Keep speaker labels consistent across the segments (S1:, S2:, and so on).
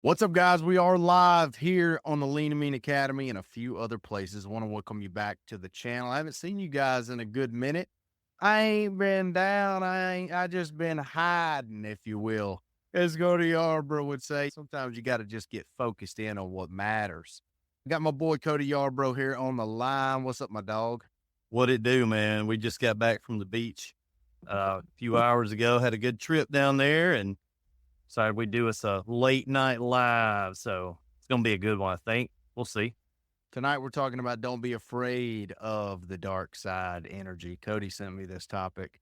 S1: What's up, guys? We are live here on the Lean and Mean Academy and a few other places. I want to welcome you back to the channel. I haven't seen you guys in a good minute. I ain't been down. I just been hiding, if you will. As Coty Yarbrough would say, sometimes you got to just get focused in on what matters. I got my boy Coty Yarbrough here on the line. What's up, my dog?
S2: What it do, man? We just got back from the beach a few hours ago. Had a good trip down there, and decided we'd do us a late night live. So it's gonna be a good one, I think. We'll see.
S1: Tonight, we're talking about don't be afraid of the dark side energy. Cody sent me this topic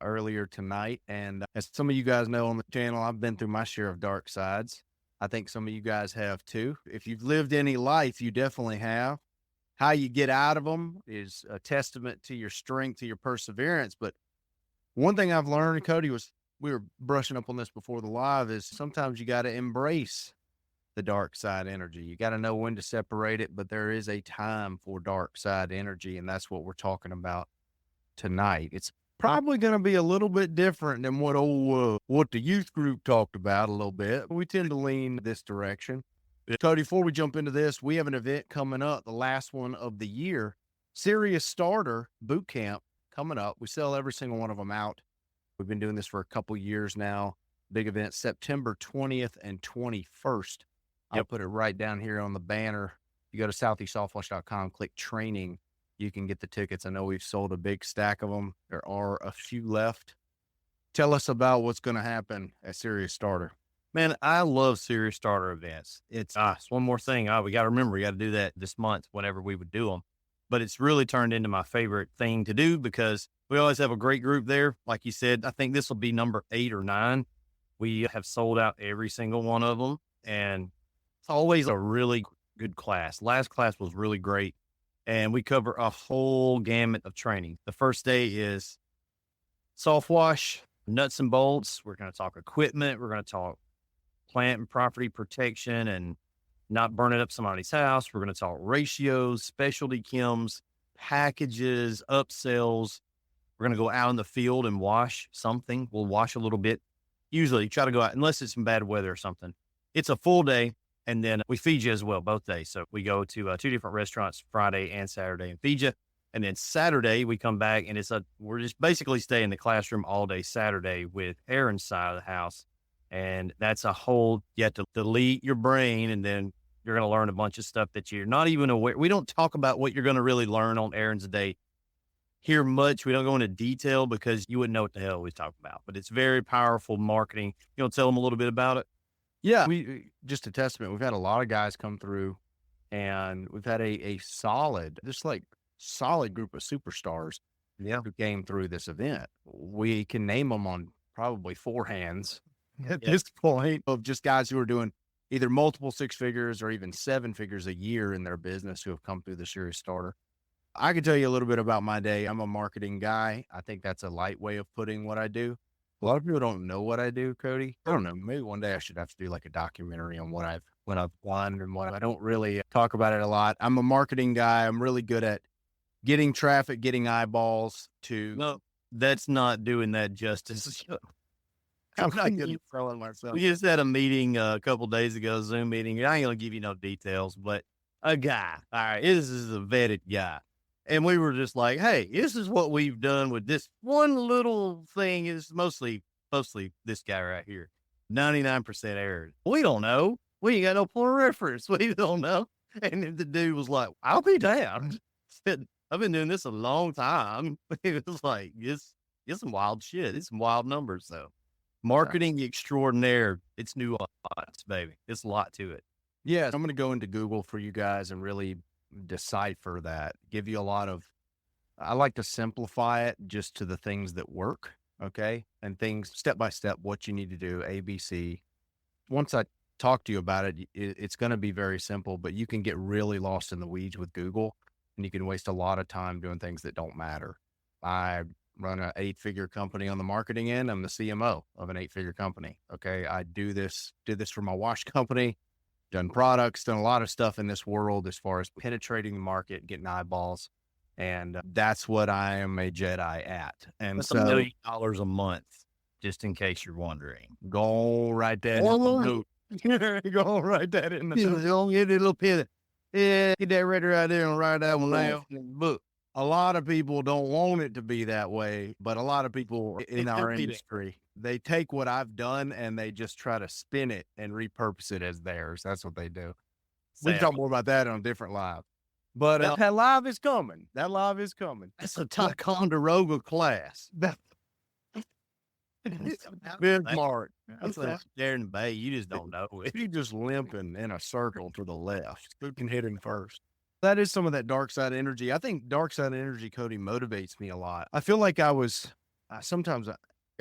S1: earlier tonight. And as some of you guys know on the channel, I've been through my share of dark sides. I think some of you guys have too. If you've lived any life, you definitely have. How you get out of them is a testament to your strength, to your perseverance. But one thing I've learned, Cody, was we were brushing up on this before the live, is sometimes you got to embrace the dark side energy. You got to know when to separate it, but there is a time for dark side energy. And that's what we're talking about tonight. It's probably going to be a little bit different than what the youth group talked about a little bit. We tend to lean this direction. Cody, before we jump into this, we have an event coming up, the last one of the year, Serious Starter Boot Camp coming up. We sell every single one of them out. We've been doing this for a couple years now. Big event, September 20th and 21st. I'll put it right down here on the banner. You go to southeastsoftwash.com, click training. You can get the tickets. I know we've sold a big stack of them. There are a few left. Tell us about what's going to happen at Serious Starter.
S2: Man, I love serious starter events. It's one more thing. We got to remember, we got to do that this month whenever we would do them. But it's really turned into my favorite thing to do because we always have a great group there. Like you said, I think this will be number 8 or 9. We have sold out every single one of them. And it's always a really good class. Last class was really great. And we cover a whole gamut of training. The first day is soft wash, nuts and bolts. We're going to talk equipment. We're going to talk plant and property protection and not burning up somebody's house. We're going to talk ratios, specialty chems, packages, upsells. We're going to go out in the field and wash something. We'll wash a little bit. Usually try to go out unless it's some bad weather or something. It's a full day. And then we feed you as well, both days. So we go to 2 different restaurants, Friday and Saturday, and feed you. And then Saturday we come back and we're just basically stay in the classroom all day Saturday with Aaron's side of the house. And that's you have to delete your brain, and then you're going to learn a bunch of stuff that you're not even aware. We don't talk about what you're going to really learn on Aaron's day here much. We don't go into detail because you wouldn't know what the hell we talk about, but it's very powerful marketing. You want to tell them a little bit about it?
S1: Yeah, just a testament. We've had a lot of guys come through, and we've had a solid group of superstars who came through this event. We can name them on probably 4 hands at this point, of just guys who are doing either multiple 6 figures or even 7 figures a year in their business who have come through the Serious Starter. I can tell you a little bit about my day. I'm a marketing guy. I think that's a light way of putting what I do. A lot of people don't know what I do, Cody. I don't know. Maybe one day I should have to do like a documentary on what I've won and what I don't really talk about it a lot. I'm a marketing guy. I'm really good at getting traffic, getting eyeballs to.
S2: No, that's not doing that justice.
S1: I'm not good at selling myself.
S2: We just had a meeting a couple days ago, Zoom meeting. I ain't gonna give you no details, but a guy. All right, this is a vetted guy. And we were just like, hey, this is what we've done with this one little thing. Is mostly this guy right here. 99% error. We don't know. We ain't got no point of reference. We don't know. And the dude was like, I'll be damned. Said, I've been doing this a long time. It was like, it's some wild shit. It's some wild numbers though. Marketing extraordinaire. It's nuance, baby. It's a lot to it.
S1: Yeah. I'm going to go into Google for you guys and really decipher that, give you a lot of, I like to simplify it just to the things that work. Okay. And things step by step, what you need to do, ABC. Once I talk to you about it, it's going to be very simple, but you can get really lost in the weeds with Google, and you can waste a lot of time doing things that don't matter. I run an 8-figure company on the marketing end. I'm the CMO of an 8-figure company. Okay. I did this for my wash company, done products, done a lot of stuff in this world as far as penetrating the market, getting eyeballs. And that's what I am a Jedi at. And
S2: that's
S1: so
S2: $1 million a month, just in case you're wondering.
S1: Go right there. There you go. Write that in
S2: You
S1: the
S2: don't get a little pen. Yeah, get that ready right there and write that one down in the book.
S1: A lot of people don't want it to be that way, but a lot of people in our industry, they take what I've done and they just try to spin it and repurpose it as theirs. That's what they do. We can talk more about that on a different live. But that live is coming. That live is coming.
S2: That's a Ticonderoga class.
S1: Big Mark.
S2: That's like there in the bay. You just don't know it.
S1: He just limping in a circle to the left. Who can hit him first? That is some of that dark side energy. I think dark side energy, Cody, motivates me a lot. I feel like sometimes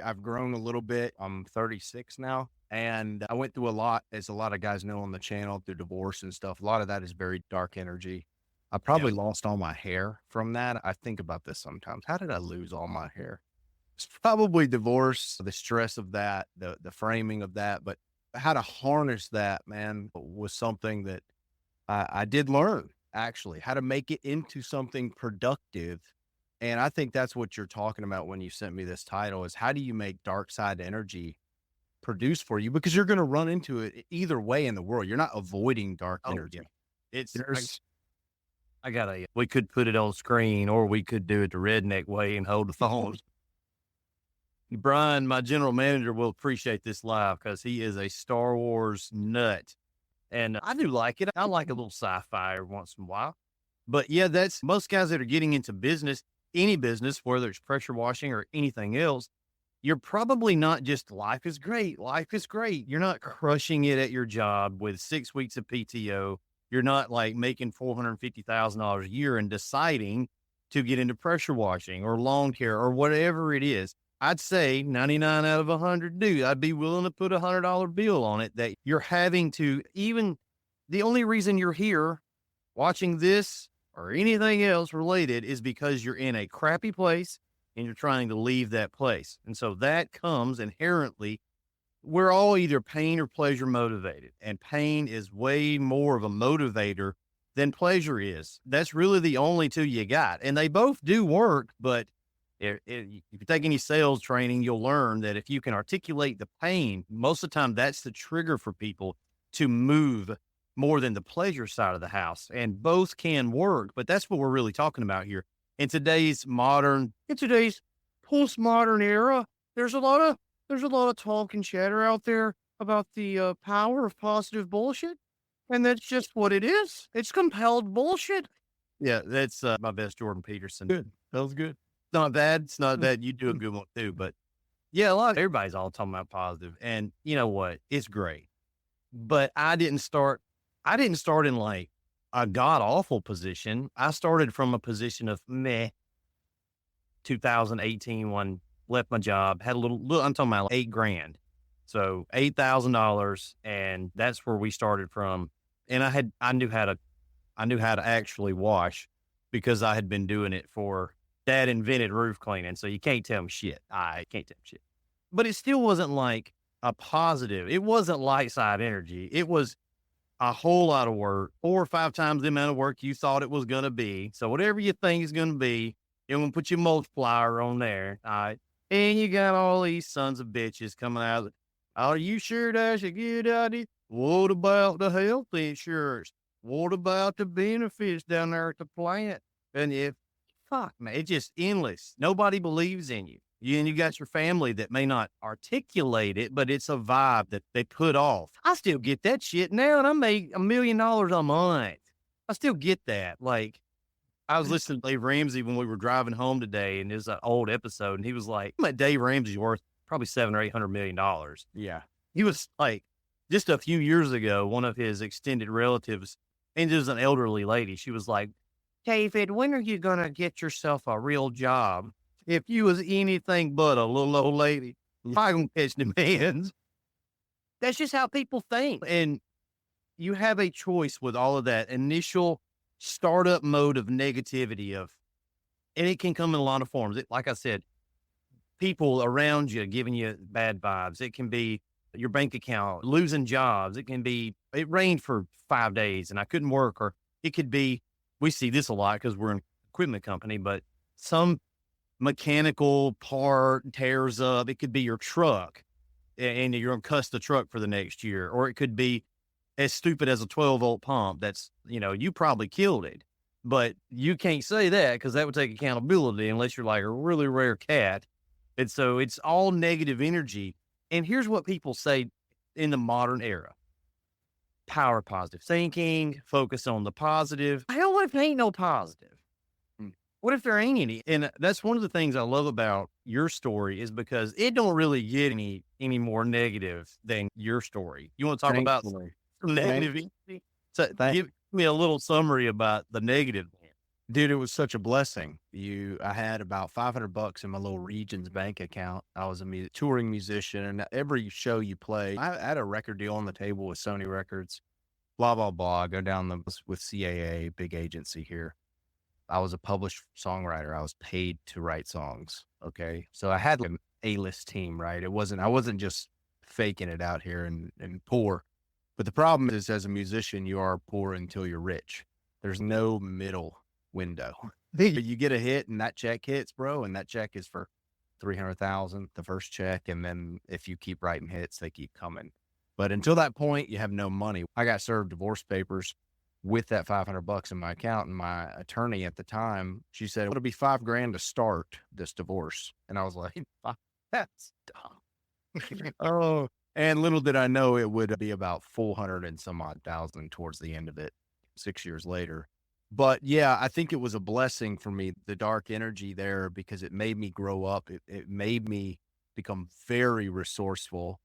S1: I've grown a little bit. I'm 36 now, and I went through a lot, as a lot of guys know on the channel, through divorce and stuff. A lot of that is very dark energy. I probably lost all my hair from that. I think about this sometimes. How did I lose all my hair? It's probably divorce, the stress of that, the framing of that, but how to harness that, man, was something that I did learn, actually, how to make it into something productive. And I think that's what you're talking about when you sent me this title, is how do you make dark side energy produce for you? Because you're going to run into it either way in the world. You're not avoiding dark energy.
S2: We could put it on screen, or we could do it the redneck way and hold the phone. Brian, my general manager, will appreciate this live because he is a Star Wars nut. And I do like it. I like a little sci-fi every once in a while. But yeah, that's most guys that are getting into business, any business, whether it's pressure washing or anything else, you're probably not just life is great. Life is great. You're not crushing it at your job with 6 weeks of PTO. You're not like making $450,000 a year and deciding to get into pressure washing or lawn care or whatever it is. I'd say 99 out of 100 do. I'd be willing to put $100 bill on it that you're having to, even the only reason you're here watching this or anything else related is because you're in a crappy place and you're trying to leave that place. And so that comes inherently, we're all either pain or pleasure motivated, and pain is way more of a motivator than pleasure is. That's really the only two you got. And they both do work, but if you take any sales training, you'll learn that if you can articulate the pain, most of the time that's the trigger for people to move more than the pleasure side of the house. And both can work, but that's what we're really talking about here. In today's postmodern era, there's a lot of talk and chatter out there about the power of positive bullshit. And that's just what it is. It's compelled bullshit. Yeah, that's my best Jordan Peterson.
S1: Good. That was good.
S2: Not bad. It's not bad. You do a good one too, but yeah, everybody's all talking about positive, and you know what? It's great, but I didn't start in like a god awful position. I started from a position of meh. 2018, when left my job, had a little, I'm talking about like $8,000. So $8,000. And that's where we started from. And I knew how to actually wash because I had been doing it for Dad invented roof cleaning. So you can't tell me shit. I can't tell me shit, but it still wasn't like a positive. It wasn't light side energy. It was a whole lot of work, 4 or 5 times the amount of work you thought it was going to be. So whatever you think is going to be, you're going to put your multiplier on there. All right. And you got all these sons of bitches coming out. Are you sure that's a good idea? What about the health insurance? What about the benefits down there at the plant? And fuck, man, it's just endless. Nobody believes in you. And you got your family that may not articulate it, but it's a vibe that they put off. I still get that shit now, and I make $1 million a month. I still get that. Like, I was listening to Dave Ramsey when we were driving home today, and it was an old episode, and he was like, Dave Ramsey's worth probably $700 or $800 million.
S1: Yeah.
S2: He was like, just a few years ago, one of his extended relatives, and it was an elderly lady. She was like, David, when are you going to get yourself a real job? If you was anything but a little old lady, I gonna catch them hands. That's just how people think. And you have a choice with all of that initial startup mode of negativity and it can come in a lot of forms. Like I said, people around you giving you bad vibes. It can be your bank account, losing jobs. It rained for 5 days and I couldn't work. Or it could be, we see this a lot because we're an equipment company, but some mechanical part tears up. It could be your truck. and you're going to cuss the truck for the next year. Or it could be as stupid as a 12-volt pump. That's, you probably killed it, but you can't say that because that would take accountability unless you're like a really rare cat. And so it's all negative energy. And here's what people say in the modern era: power positive thinking, focus on the positive. Hell, what if there ain't no positive? What if there ain't any? And that's one of the things I love about your story is because it don't really get any more negative than your story. You want to talk about some negative energy? So give me a little summary about the negative.
S1: Dude, it was such a blessing. I had about $500 in my little Regions bank account. I was a touring musician, and every show you play, I had a record deal on the table with Sony Records, blah, blah, blah. I go down with CAA, big agency here. I was a published songwriter. I was paid to write songs. Okay. So I had an A-list team, right? I wasn't just faking it out here and poor. But the problem is, as a musician, you are poor until you're rich. There's no middle window. You get a hit and that check hits, bro. And that check is for $300,000, the first check. And then if you keep writing hits, they keep coming. But until that point, you have no money. I got served divorce papers with that $500 in my account. And my attorney at the time, she said, it'll be $5,000 to start this divorce. And I was like, that's dumb. Oh, and little did I know it would be about 400 and some odd thousand towards the end of it, 6 years later. But yeah, I think it was a blessing for me, the dark energy there, because it made me grow up. It made me become very resourceful.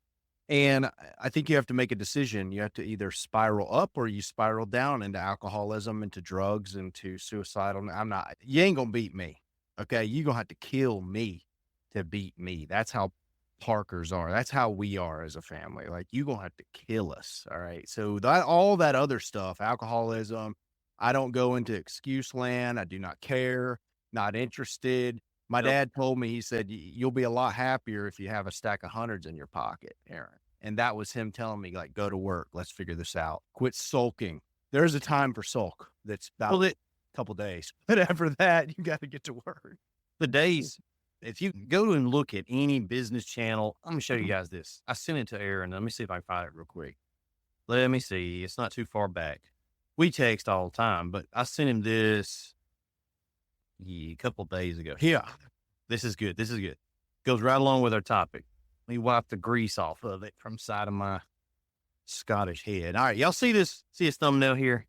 S1: And I think you have to make a decision. You have to either spiral up or you spiral down into alcoholism, into drugs, into suicidal. You ain't going to beat me. Okay. You're going to have to kill me to beat me. That's how Parkers are. That's how we are as a family. Like, you're going to have to kill us. All right. So all that other stuff, alcoholism, I don't go into excuse land. I do not care, not interested. My dad told me, he said, you'll be a lot happier if you have a stack of hundreds in your pocket, Aaron. And that was him telling me, like, go to work. Let's figure this out. Quit sulking. There's a time for sulk. That's about a couple days. But after that, you got to get to work.
S2: The days, if you go and look at any business channel, I'm going to show you guys this. I sent it to Aaron. Let me see if I can find it real quick. Let me see. It's not too far back. We text all the time, but I sent him this a couple days ago.
S1: Yeah.
S2: This is good. Goes right along with our topic. Let me wipe the grease off of it from the side of my Scottish head. All right. Y'all see this? See his thumbnail here?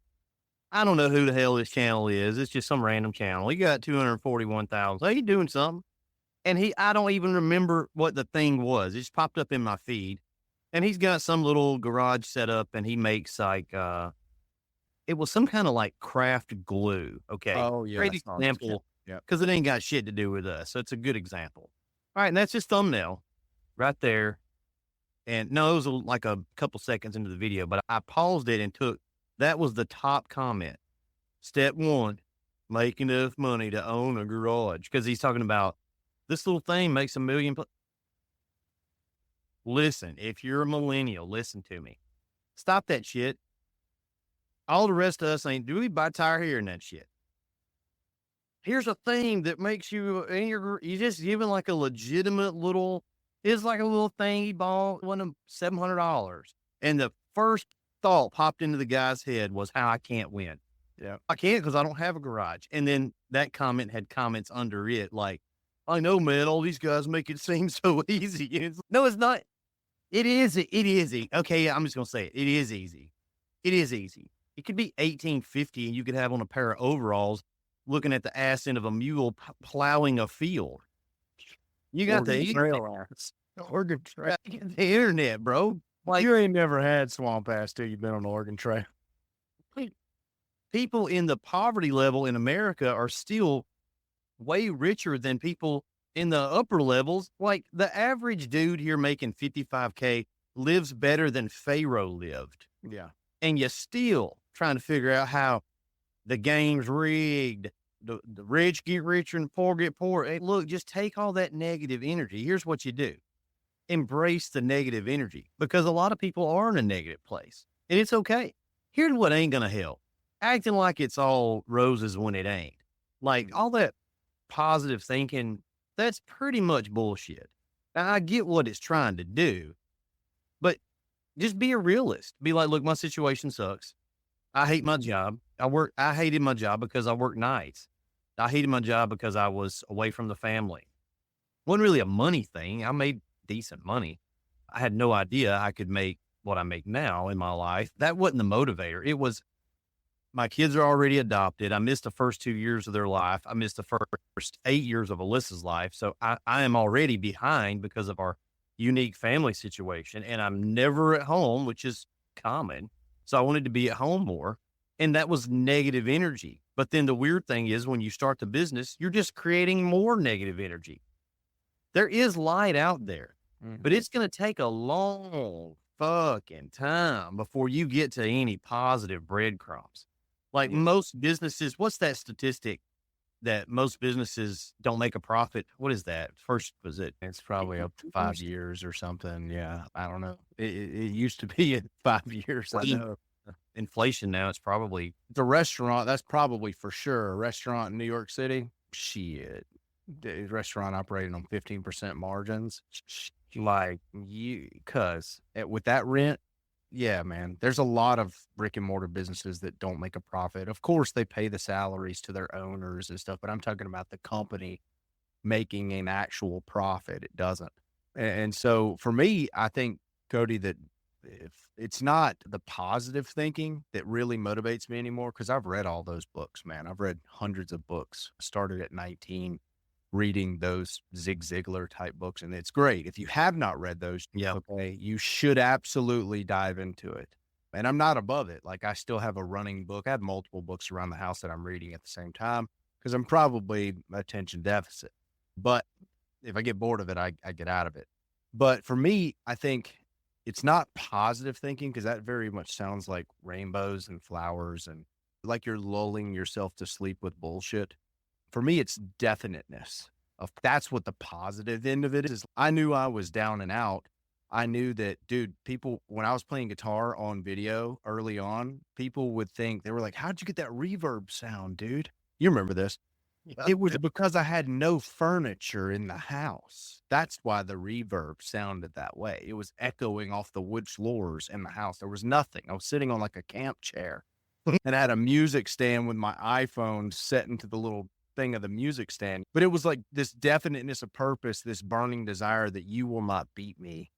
S2: I don't know who the hell this channel is. It's just some random channel. He got 241,000. He doing something. And I don't even remember what the thing was. It just popped up in my feed. And he's got some little garage set up and he makes like, it was some kind of like craft glue. Okay.
S1: Oh, yeah.
S2: Great example. Yeah. Because it ain't got shit to do with us. So it's a good example. All right. And that's his thumbnail right there. And no, it was like a couple seconds into the video, but I paused it and that was the top comment. Step 1, make enough money to own a garage. Because he's talking about this little thing makes $1 million. Listen, if you're a millennial, listen to me. Stop that shit. All the rest of us ain't. Do we buy tire here and that shit? Here's a thing that makes you, and you're just giving like a legitimate little, it's like a little thing he bought, one of $700. And the first thought popped into the guy's head was how I can't win. Yeah. I can't because I don't have a garage. And then that comment had comments under it like, I know, man, all these guys make it seem so easy. No, it's not. It is. Okay, I'm just going to say it. It is easy. It is easy. It could be $1,850 and you could have on a pair of overalls looking at the ass end of a mule plowing a field. You got the
S1: Oregon Trail.
S2: The internet, bro.
S1: Like, you ain't never had swamp ass till you've been on the Oregon Trail.
S2: People in the poverty level in America are still way richer than people in the upper levels. Like the average dude here making $55K lives better than Pharaoh lived.
S1: Yeah.
S2: And you still trying to figure out how the game's rigged. The rich get richer and poor get poorer. Hey, look, just take all that negative energy. Here's what you do. Embrace the negative energy because a lot of people are in a negative place and it's okay. Here's what ain't going to help. Acting like it's all roses when it ain't. Like all that positive thinking, that's pretty much bullshit. Now I get what it's trying to do, just be a realist. Be like, look, my situation sucks. I hate my job. I hated my job because I worked nights. I hated my job because I was away from the family. Wasn't really a money thing. I made decent money. I had no idea I could make what I make now in my life. That wasn't the motivator. It was my kids are already adopted. I missed the first 2 years of their life. I missed the first 8 years of Alyssa's life. So I am already behind because of our unique family situation. And I'm never at home, which is common. So I wanted to be at home more. And that was negative energy. But then the weird thing is when you start the business, you're just creating more negative energy. There is light out there, but it's going to take a long fucking time before you get to any positive breadcrumbs. Like most businesses, what's that statistic that most businesses don't make a profit? What is that? First, was it?
S1: It's probably up to 5 years or something. Yeah. I don't know. It used to be at 5 years. I know.
S2: Inflation now, it's probably
S1: The restaurant, that's probably for sure. A restaurant in New York City, shit. The restaurant operating on 15% margins. Like with that rent, yeah, man, there's a lot of brick and mortar businesses that don't make a profit. Of course, they pay the salaries to their owners and stuff, but I'm talking about the company making an actual profit. It doesn't. And so for me, I think, Cody, that if it's not the positive thinking that really motivates me anymore, because I've read all those books, man. I've read hundreds of books. I started at 19 reading those Zig Ziglar type books, and it's great. If you have not read those, okay, you should absolutely dive into it. And I'm not above it. Like I still have a running book. I have multiple books around the house that I'm reading at the same time because I'm probably attention deficit. But if I get bored of it, I get out of it. But for me, I think it's not positive thinking because that very much sounds like rainbows and flowers and like you're lulling yourself to sleep with bullshit. For me, it's definiteness. That's what the positive end of it is. I knew I was down and out. I knew that, dude, people, when I was playing guitar on video early on, people would think, they were like, how'd you get that reverb sound, dude? You remember this.
S2: Yeah.
S1: It was because I had no furniture in the house. That's why the reverb sounded that way. It was echoing off the wood floors in the house. There was nothing. I was sitting on like a camp chair and I had a music stand with my iPhone set into the little thing of the music stand. But it was like this definiteness of purpose, this burning desire that you will not beat me.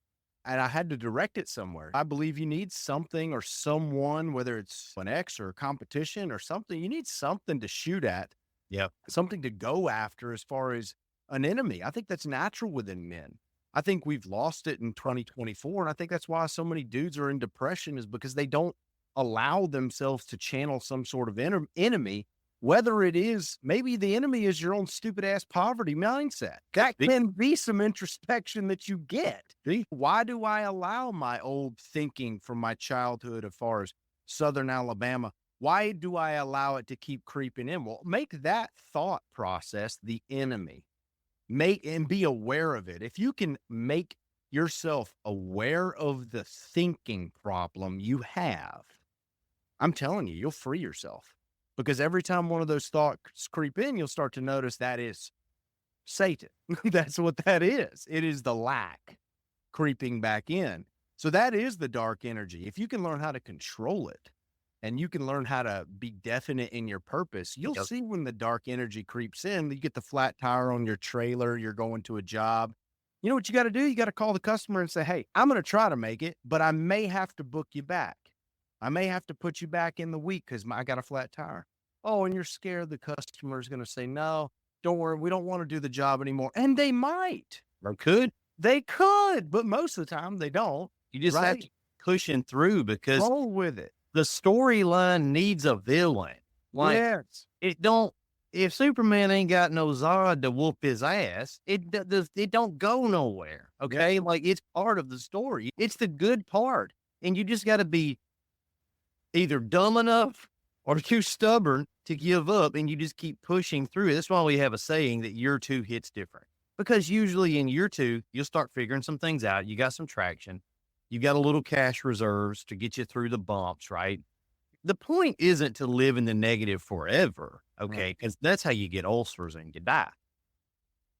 S1: And I had to direct it somewhere. I believe you need something or someone, whether it's an ex or a competition or something, you need something to shoot at.
S2: Yeah.
S1: Something to go after as far as an enemy. I think that's natural within men. I think we've lost it in 2024. And I think that's why so many dudes are in depression is because they don't allow themselves to channel some sort of enemy, whether it is, maybe the enemy is your own stupid ass poverty mindset. That can be some introspection that you get. Why do I allow my old thinking from my childhood as far as Southern Alabama? Why do I allow it to keep creeping in? Well, make that thought process the enemy. And be aware of it. If you can make yourself aware of the thinking problem you have, I'm telling you, you'll free yourself. Because every time one of those thoughts creep in, you'll start to notice that is Satan. That's what that is. It is the lack creeping back in. So that is the dark energy. If you can learn how to control it and you can learn how to be definite in your purpose, you'll see when the dark energy creeps in, you get the flat tire on your trailer, you're going to a job. You know what you got to do? You got to call the customer and say, hey, I'm going to try to make it, but I may have to book you back. I may have to put you back in the week because I got a flat tire. Oh, and you're scared the customer is going to say, no, don't worry. We don't want to do the job anymore. And they might.
S2: Or could.
S1: They could, but most of the time they don't.
S2: You just have to keep pushing through because
S1: roll with it.
S2: The storyline needs a villain. Like if Superman ain't got no Zod to whoop his ass, it don't go nowhere. Okay. Yeah. Like it's part of the story. It's the good part. And you just got to be either dumb enough or too stubborn to give up, and you just keep pushing through it. That's why we have a saying that year 2 hits different. Because usually in year 2, you'll start figuring some things out. You got some traction. You got a little cash reserves to get you through the bumps, right? The point isn't to live in the negative forever, okay? Because that's how you get ulcers and you die.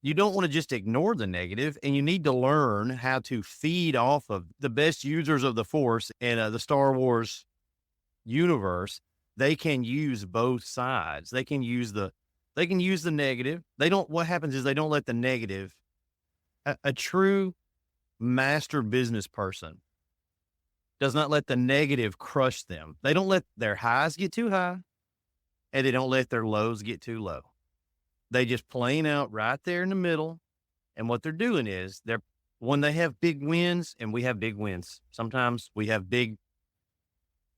S2: you don't want to just ignore the negative, and you need to learn how to feed off of the best users of the Force and the Star Wars universe. They can use both sides. They can use the negative. What happens is they don't let the negative, a true master business person does not let the negative crush them. They don't let their highs get too high, and they don't let their lows get too low. They just plane out right there in the middle. And what they're doing is when they have big wins, and we have big wins, sometimes we have big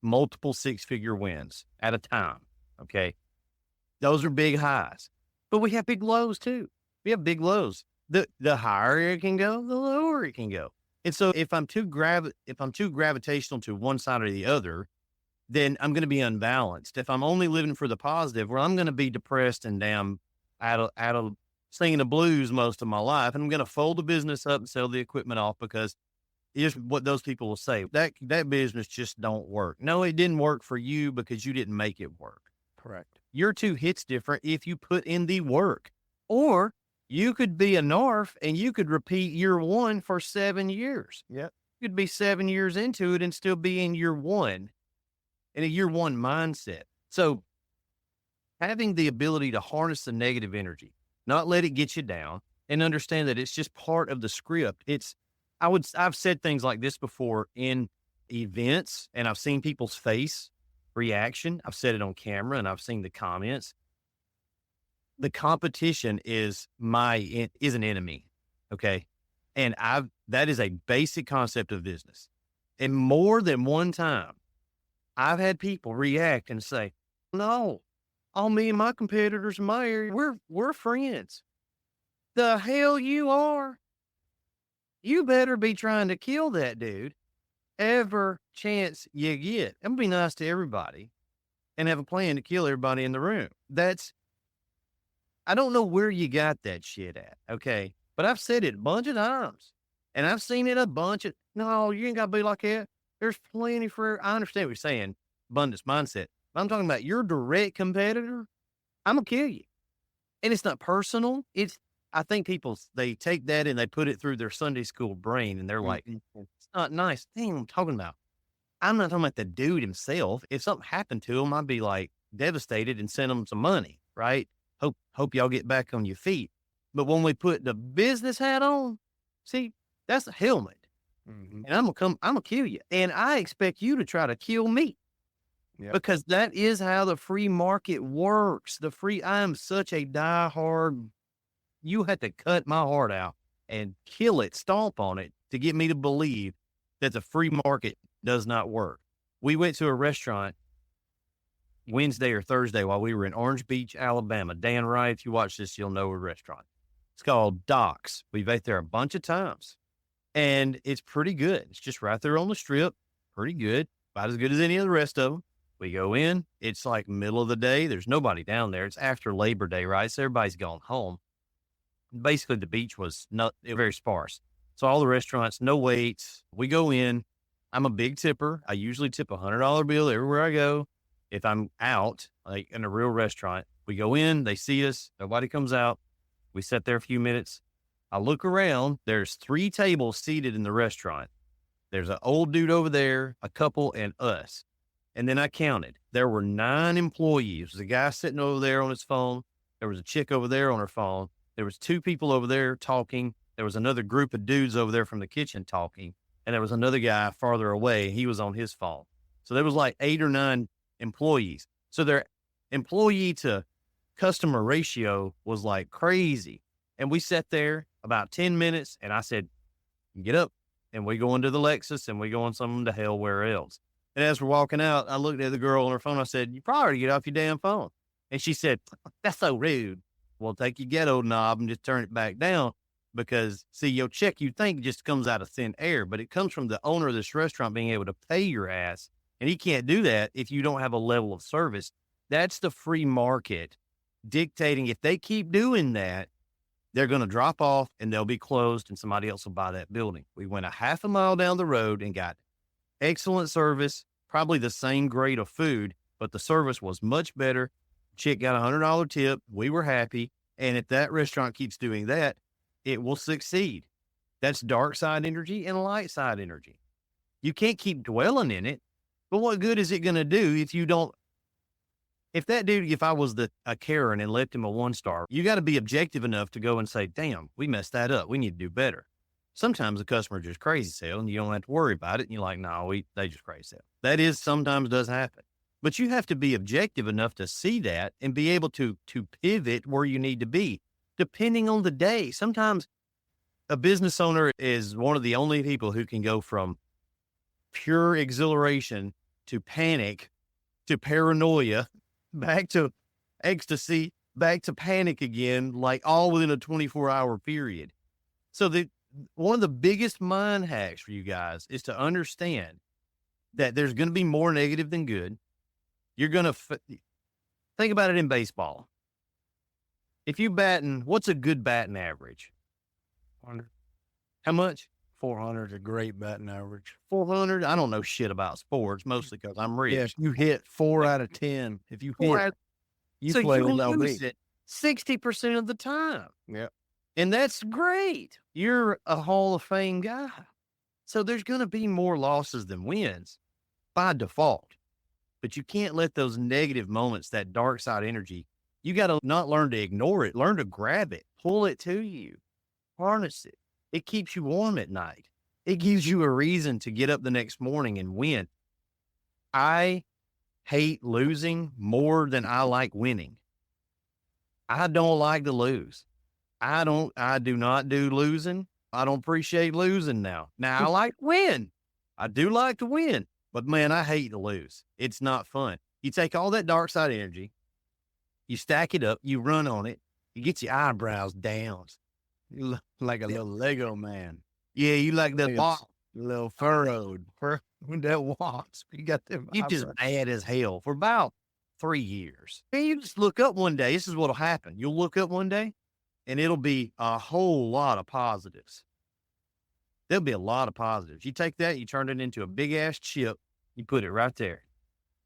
S2: multiple 6-figure wins at a time. Okay. Those are big highs, but we have big lows too. We have big lows. The higher it can go, the lower it can go. And so if I'm too gravitational to one side or the other, then I'm going to be unbalanced. If I'm only living for the positive, well, I'm going to be depressed and damn out of singing the blues most of my life. And I'm going to fold the business up and sell the equipment off because it's what those people will say. That business just don't work. No, it didn't work for you because you didn't make it work.
S1: Correct.
S2: Your two hits different if you put in the work. Or you could be a narf and you could repeat year one for 7 years.
S1: Yep.
S2: You could be 7 years into it and still be in year one, in a year one mindset. So having the ability to harness the negative energy, not let it get you down, and understand that it's just part of the script. I've said things like this before in events, and I've seen people's face reaction. I've said it on camera and I've seen the comments. The competition is an enemy. Okay. And that is a basic concept of business. And more than one time, I've had people react and say, no, all me and my competitors in my area, we're friends. The hell you are. You better be trying to kill that dude ever chance you get. And be nice to everybody and have a plan to kill everybody in the room. I don't know where you got that shit at. Okay. But I've said it a bunch of times and I've seen it no, you ain't got to be like that. There's plenty I understand what you're saying. Abundance mindset. But I'm talking about your direct competitor. I'm going to kill you. And it's not personal. I think people, they take that and they put it through their Sunday school brain and they're like, it's not nice. Thing I'm talking about. I'm not talking about the dude himself. If something happened to him, I'd be like devastated and send him some money, right? Hope y'all get back on your feet. But when we put the business hat on, see, that's a helmet. Mm-hmm. And I'm gonna kill you. And I expect you to try to kill me. Yep. Because that is how the free market works. I am such a diehard. You had to cut my heart out and kill it, stomp on it to get me to believe that the free market does not work. We went to a restaurant Wednesday or Thursday while we were in Orange Beach, Alabama. Dan Wright, if you watch this, you'll know a restaurant. It's called Doc's. We've ate there a bunch of times and it's pretty good. It's just right there on the strip. Pretty good. About as good as any of the rest of them. We go in, it's like middle of the day. There's nobody down there. It's after Labor Day, right? So everybody's gone home. Basically the beach was very sparse. So all the restaurants, no waits. We go in. I'm a big tipper. I usually tip $100 bill everywhere I go. If I'm out, like in a real restaurant, we go in, they see us, nobody comes out. We sit there a few minutes. I look around, there's 3 tables seated in the restaurant. There's an old dude over there, a couple, and us. And then I counted. There were 9 employees. There was a guy sitting over there on his phone. There was a chick over there on her phone. There was 2 people over there talking. There was another group of dudes over there from the kitchen talking. And there was another guy farther away. He was on his phone. So there was like 8 or 9 employees. So their employee to customer ratio was like crazy. And we sat there about 10 minutes and I said, get up. And we go into the Lexus and we go on something to hell where else. And as we're walking out, I looked at the girl on her phone. I said, you probably ought to get off your damn phone. And she said, that's so rude. Well, take your ghetto knob and just turn it back down. Because see, your check you think just comes out of thin air, but it comes from the owner of this restaurant being able to pay your ass. And he can't do that if you don't have a level of service. That's the free market dictating. If they keep doing that, they're going to drop off and they'll be closed and somebody else will buy that building. We went a half a mile down the road and got excellent service, probably the same grade of food, but the service was much better. Chick got $100 tip. We were happy. And if that restaurant keeps doing that, it will succeed. That's dark side energy and light side energy. You can't keep dwelling in it, but what good is it going to do if you don't? If that dude, if I was a Karen and left him a 1-star, you got to be objective enough to go and say, damn, we messed that up. We need to do better. Sometimes the customer just crazy sale and you don't have to worry about it. And you're like, no, they just crazy sale. That is sometimes does happen, but you have to be objective enough to see that and be able to pivot where you need to be depending on the day. Sometimes a business owner is one of the only people who can go from pure exhilaration to panic to paranoia, back to ecstasy, back to panic again, like all within a 24-hour period. So one of the biggest mind hacks for you guys is to understand that there's going to be more negative than good. You're going to think about it in baseball. If you what's a good batting average?
S1: 400.
S2: How much?
S1: 400 is a great batting average.
S2: 400? I don't know shit about sports, mostly because I'm rich.
S1: Yeah, if you hit 4 out of 10, if you hit, you
S2: so
S1: play
S2: you
S1: MLB.
S2: lose it 60% of the time.
S1: Yeah.
S2: And that's great. You're a Hall of Fame guy. So there's going to be more losses than wins by default. But you can't let those negative moments, that dark side energy, you got to not learn to ignore it, learn to grab it, pull it to you, harness it. It keeps you warm at night. It gives you a reason to get up the next morning and win. I hate losing more than I like winning. I don't like to lose. I do not do losing. I don't appreciate losing now. Now I like to win. I do like to win, but man, I hate to lose. It's not fun. You take all that dark side energy, you stack it up, you run on it, you get your eyebrows down.
S1: You look like a little Lego man.
S2: Yeah, you like that box.
S1: A little furrowed. When that walks, you got them.
S2: You just mad as hell for about 3 years. And you just look up one day. This is what'll happen. You'll look up one day and it'll be a whole lot of positives. There'll be a lot of positives. You take that, you turn it into a big ass chip, you put it right there.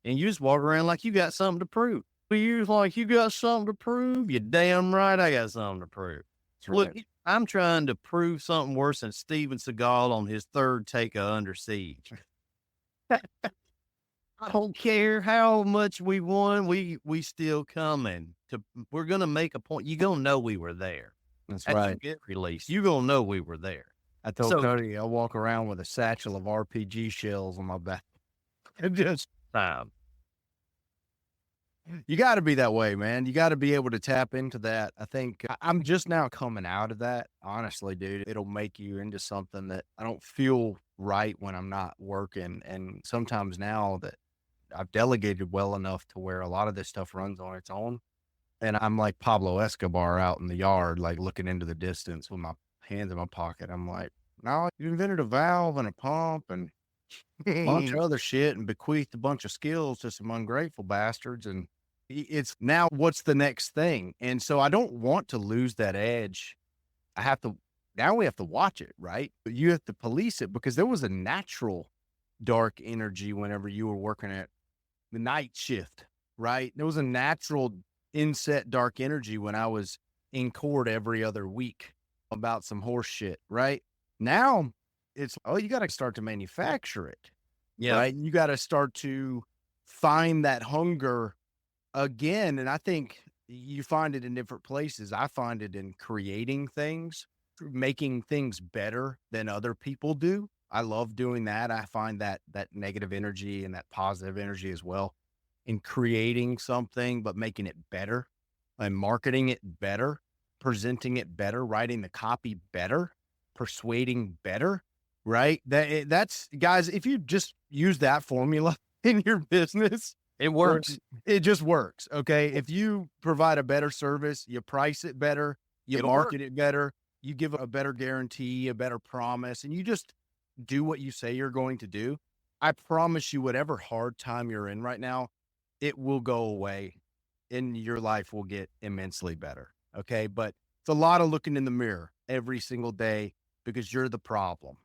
S2: And you just walk around like you got something to prove. You like you got something to prove? You're damn right I got something to prove. Look, I'm trying to prove something worse than Steven Seagal on his 3rd take of Under Siege. I don't care how much we won. We still coming. We're going to make a point. You're going to know we were there.
S1: That's right.
S2: You get released. You're going to know we were there.
S1: I told Cody I walk around with a satchel of RPG shells on my back. Just
S2: time.
S1: You got to be that way, man. You got to be able to tap into that. I think I'm just now coming out of that. Honestly, dude, it'll make you into something that I don't feel right when I'm not working. And sometimes now that I've delegated well enough to where a lot of this stuff runs on its own. And I'm like Pablo Escobar out in the yard, like looking into the distance with my hands in my pocket. I'm like, no, you invented a valve and a pump and a bunch of other shit and bequeathed a bunch of skills to some ungrateful bastards. And it's now what's the next thing? And so I don't want to lose that edge. Now we have to watch it, right? But you have to police it because there was a natural dark energy whenever you were working at the night shift, right? There was a natural inset dark energy when I was in court every other week about some horse shit, right? Now it's, you got to start to manufacture it.
S2: Yeah.
S1: Right. You got to start to find that hunger again. And I think you find it in different places. I find it in creating things, making things better than other people do. I love doing that. I find that negative energy and that positive energy as well in creating something, but making it better and marketing it better, presenting it better, writing the copy better, persuading better, right? That's guys, if you just use that formula in your business,
S2: it works.
S1: It just works. Okay. If you provide a better service, you price it better, you market it better, you give a better guarantee, a better promise, and you just do what you say you're going to do. I promise you, whatever hard time you're in right now, it will go away and your life will get immensely better. Okay. But it's a lot of looking in the mirror every single day because you're the problem.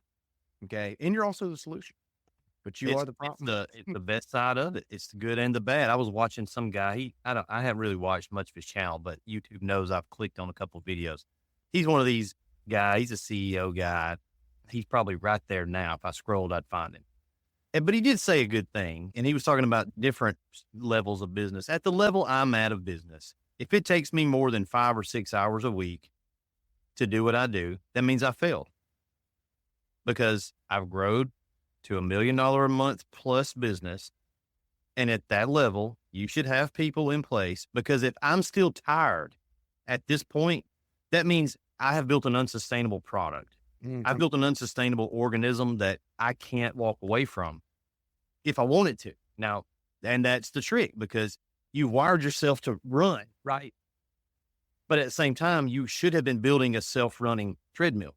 S1: Okay. And you're also the solution. but you are the
S2: It's
S1: problem.
S2: the best side of it. It's the good and the bad. I was watching some guy. I haven't really watched much of his channel, but YouTube knows I've clicked on a couple of videos. He's one of these guys. He's a CEO guy. He's probably right there now. If I scrolled, I'd find him. But he did say a good thing, and he was talking about different levels of business. At the level I'm at of business, if it takes me more than 5 or 6 hours a week to do what I do, that means I failed because I've grown to $1 million a month plus business. And at that level, you should have people in place, because if I'm still tired at this point, that means I have built an unsustainable product. I've built an unsustainable organism that I can't walk away from if I wanted to. Now, and that's the trick, because you wired yourself to run, right? But at the same time, you should have been building a self-running treadmill.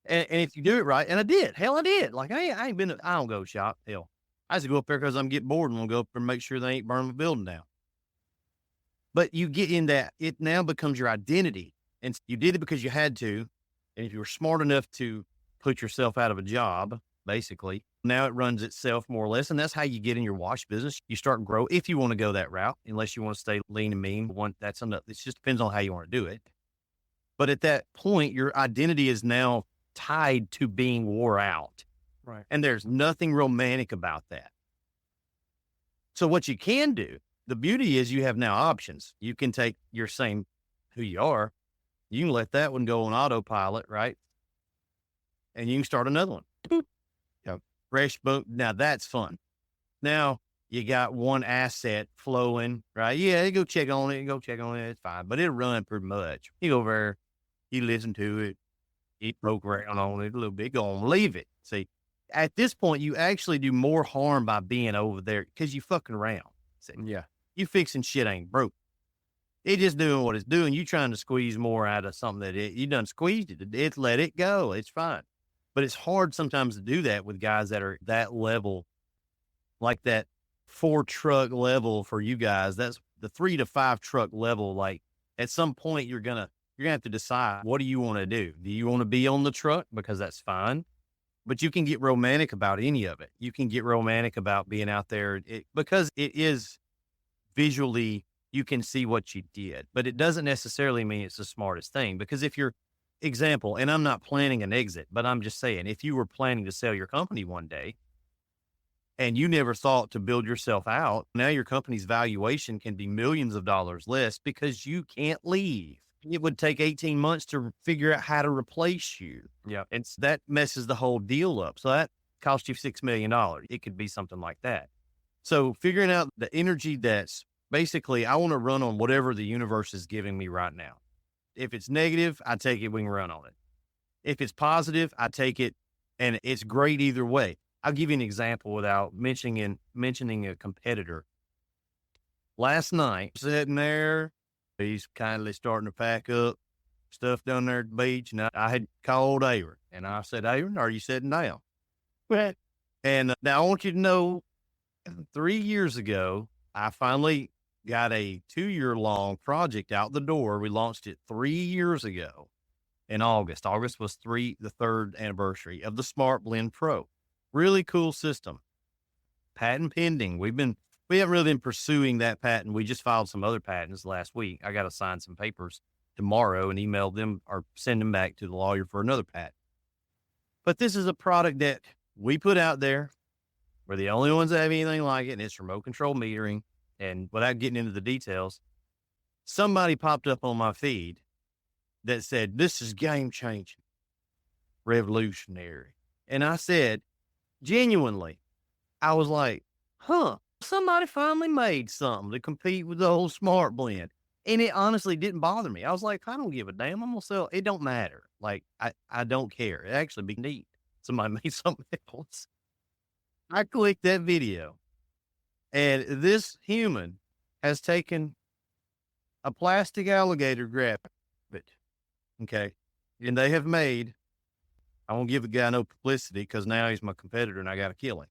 S2: And if you do it right, and I did, hell, I did. Like, I ain't been, I don't go shop. Hell, I just go up there because I'm getting bored and I'll go up and make sure they ain't burning the building down. But you get in that, it now becomes your identity. And you did it because you had to. And if you were smart enough to put yourself out of a job, basically, now it runs itself more or less. And that's how you get in your wash business. You start and grow if you want to go that route, unless you want to stay lean and mean. That's enough. It just depends on how you want to do it. But at that point, your identity is now tied to being wore out.
S1: Right.
S2: And there's nothing romantic about that. So what you can do, the beauty is you have now options. You can take your same who you are. You can let that one go on autopilot, right? And you can start another one. Boop. Yep. Fresh boat. Now that's fun. Now you got one asset flowing, right? Yeah, you go check on it. It's fine, but it'll run pretty much. You go over there, you listen to it, you poke around on it a little bit, go on, leave it. See, at this point, you actually do more harm by being over there because you fucking around. See,
S1: Yeah.
S2: you fixing shit ain't broke. It just doing what it's doing. You trying to squeeze more out of something that you done squeezed it. It's let it go. It's fine. But it's hard sometimes to do that with guys that are that level, like that 4 truck level for you guys. That's the 3 to 5 truck level. Like at some point you're gonna have to decide, what do you want to do? Do you want to be on the truck? Because that's fine. But you can get romantic about any of it. You can get romantic about being out there because it is visually, you can see what you did, but it doesn't necessarily mean it's the smartest thing. Because if you're, example, and I'm not planning an exit, but I'm just saying, if you were planning to sell your company one day and you never thought to build yourself out, now your company's valuation can be millions of dollars less because you can't leave. It would take 18 months to figure out how to replace you.
S1: Yeah.
S2: And that messes the whole deal up. So that cost you $6 million. It could be something like that. So figuring out the energy that's basically, I want to run on whatever the universe is giving me right now. If it's negative, I take it, we can run on it. If it's positive, I take it, and it's great either way. I'll give you an example without mentioning a competitor. Last night, sitting there, he's kindly starting to pack up stuff down there at the beach. And I had called Aaron and I said, Aaron, are you sitting down? And now I want you to know, 3 years ago, I finally got a 2-year-long project out the door. We launched it 3 years ago in August. August was the 3rd anniversary of the Smart Blend Pro. Really cool system. Patent pending. We haven't really been pursuing that patent. We just filed some other patents last week. I got to sign some papers tomorrow and email them or send them back to the lawyer for another patent. But this is a product that we put out there. We're the only ones that have anything like it, and it's remote control metering. And without getting into the details, somebody popped up on my feed that said, this is game changing, revolutionary. And I said, genuinely, I was like, somebody finally made something to compete with the whole Smart Blend. And it honestly didn't bother me. I was like, I don't give a damn. I'm going to sell. It don't matter. Like, I don't care. It actually be neat. Somebody made something else. I clicked that video, and this human has taken a plastic alligator graphic. Okay. And they have made, I won't give the guy no publicity because now he's my competitor and I got to kill him.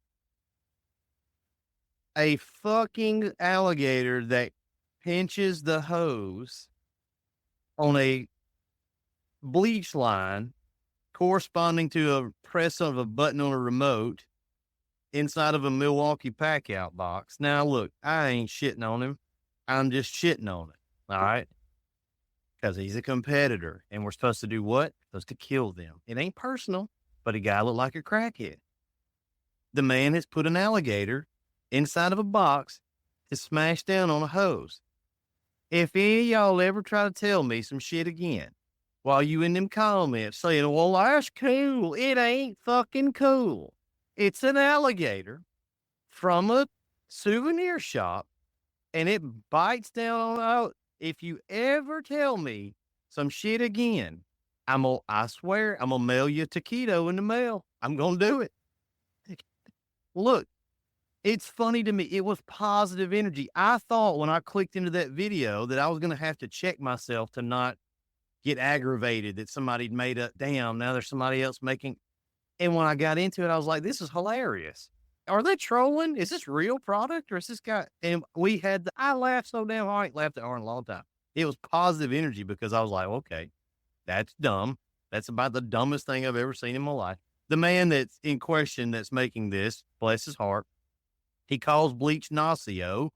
S2: A fucking alligator that pinches the hose on a bleach line corresponding to a press of a button on a remote inside of a Milwaukee Pack-Out box. Now, look, I ain't shitting on him. I'm just shitting on it, all right? Because he's a competitor, and we're supposed to do what? Supposed to kill them. It ain't personal, but a guy looked like a crackhead. The man has put an alligator inside of a box to smash down on a hose. If any of y'all ever try to tell me some shit again, while you in them comments saying, well, that's cool, it ain't fucking cool. It's an alligator from a souvenir shop, and it bites down on out. If you ever tell me some shit again, I swear, I'm gonna mail you a taquito in the mail. I'm gonna do it. Look, it's funny to me. It was positive energy. I thought when I clicked into that video that I was gonna have to check myself to not get aggravated that somebody'd made a damn. Now there's somebody else making. And when I got into it, I was like, this is hilarious. Are they trolling? Is this real product or is this guy? And I laughed so damn hard. I ain't laughed at her in a long time. It was positive energy because I was like, okay, that's dumb. That's about the dumbest thing I've ever seen in my life. The man that's in question that's making this, bless his heart, he calls bleach NaCio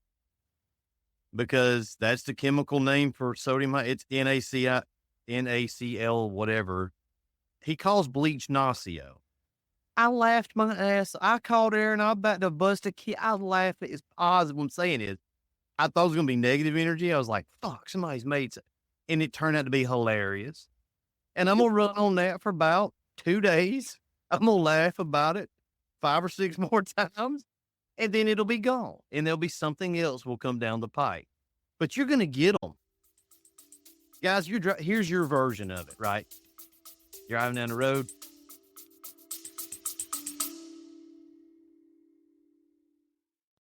S2: because that's the chemical name for sodium. It's NaCl, whatever. He calls bleach NaCio. I laughed my ass. I called Aaron. I'm about to bust a kid. I laughed. It's positive. What I'm saying is, I thought it was going to be negative energy. I was like, fuck, somebody's made some. And it turned out to be hilarious. And I'm going to run on that for about 2 days. I'm going to laugh about it 5 or 6 more times. And then it'll be gone. And there'll be something else will come down the pike. But you're going to get them. Guys, here's your version of it, right? You're driving down the road.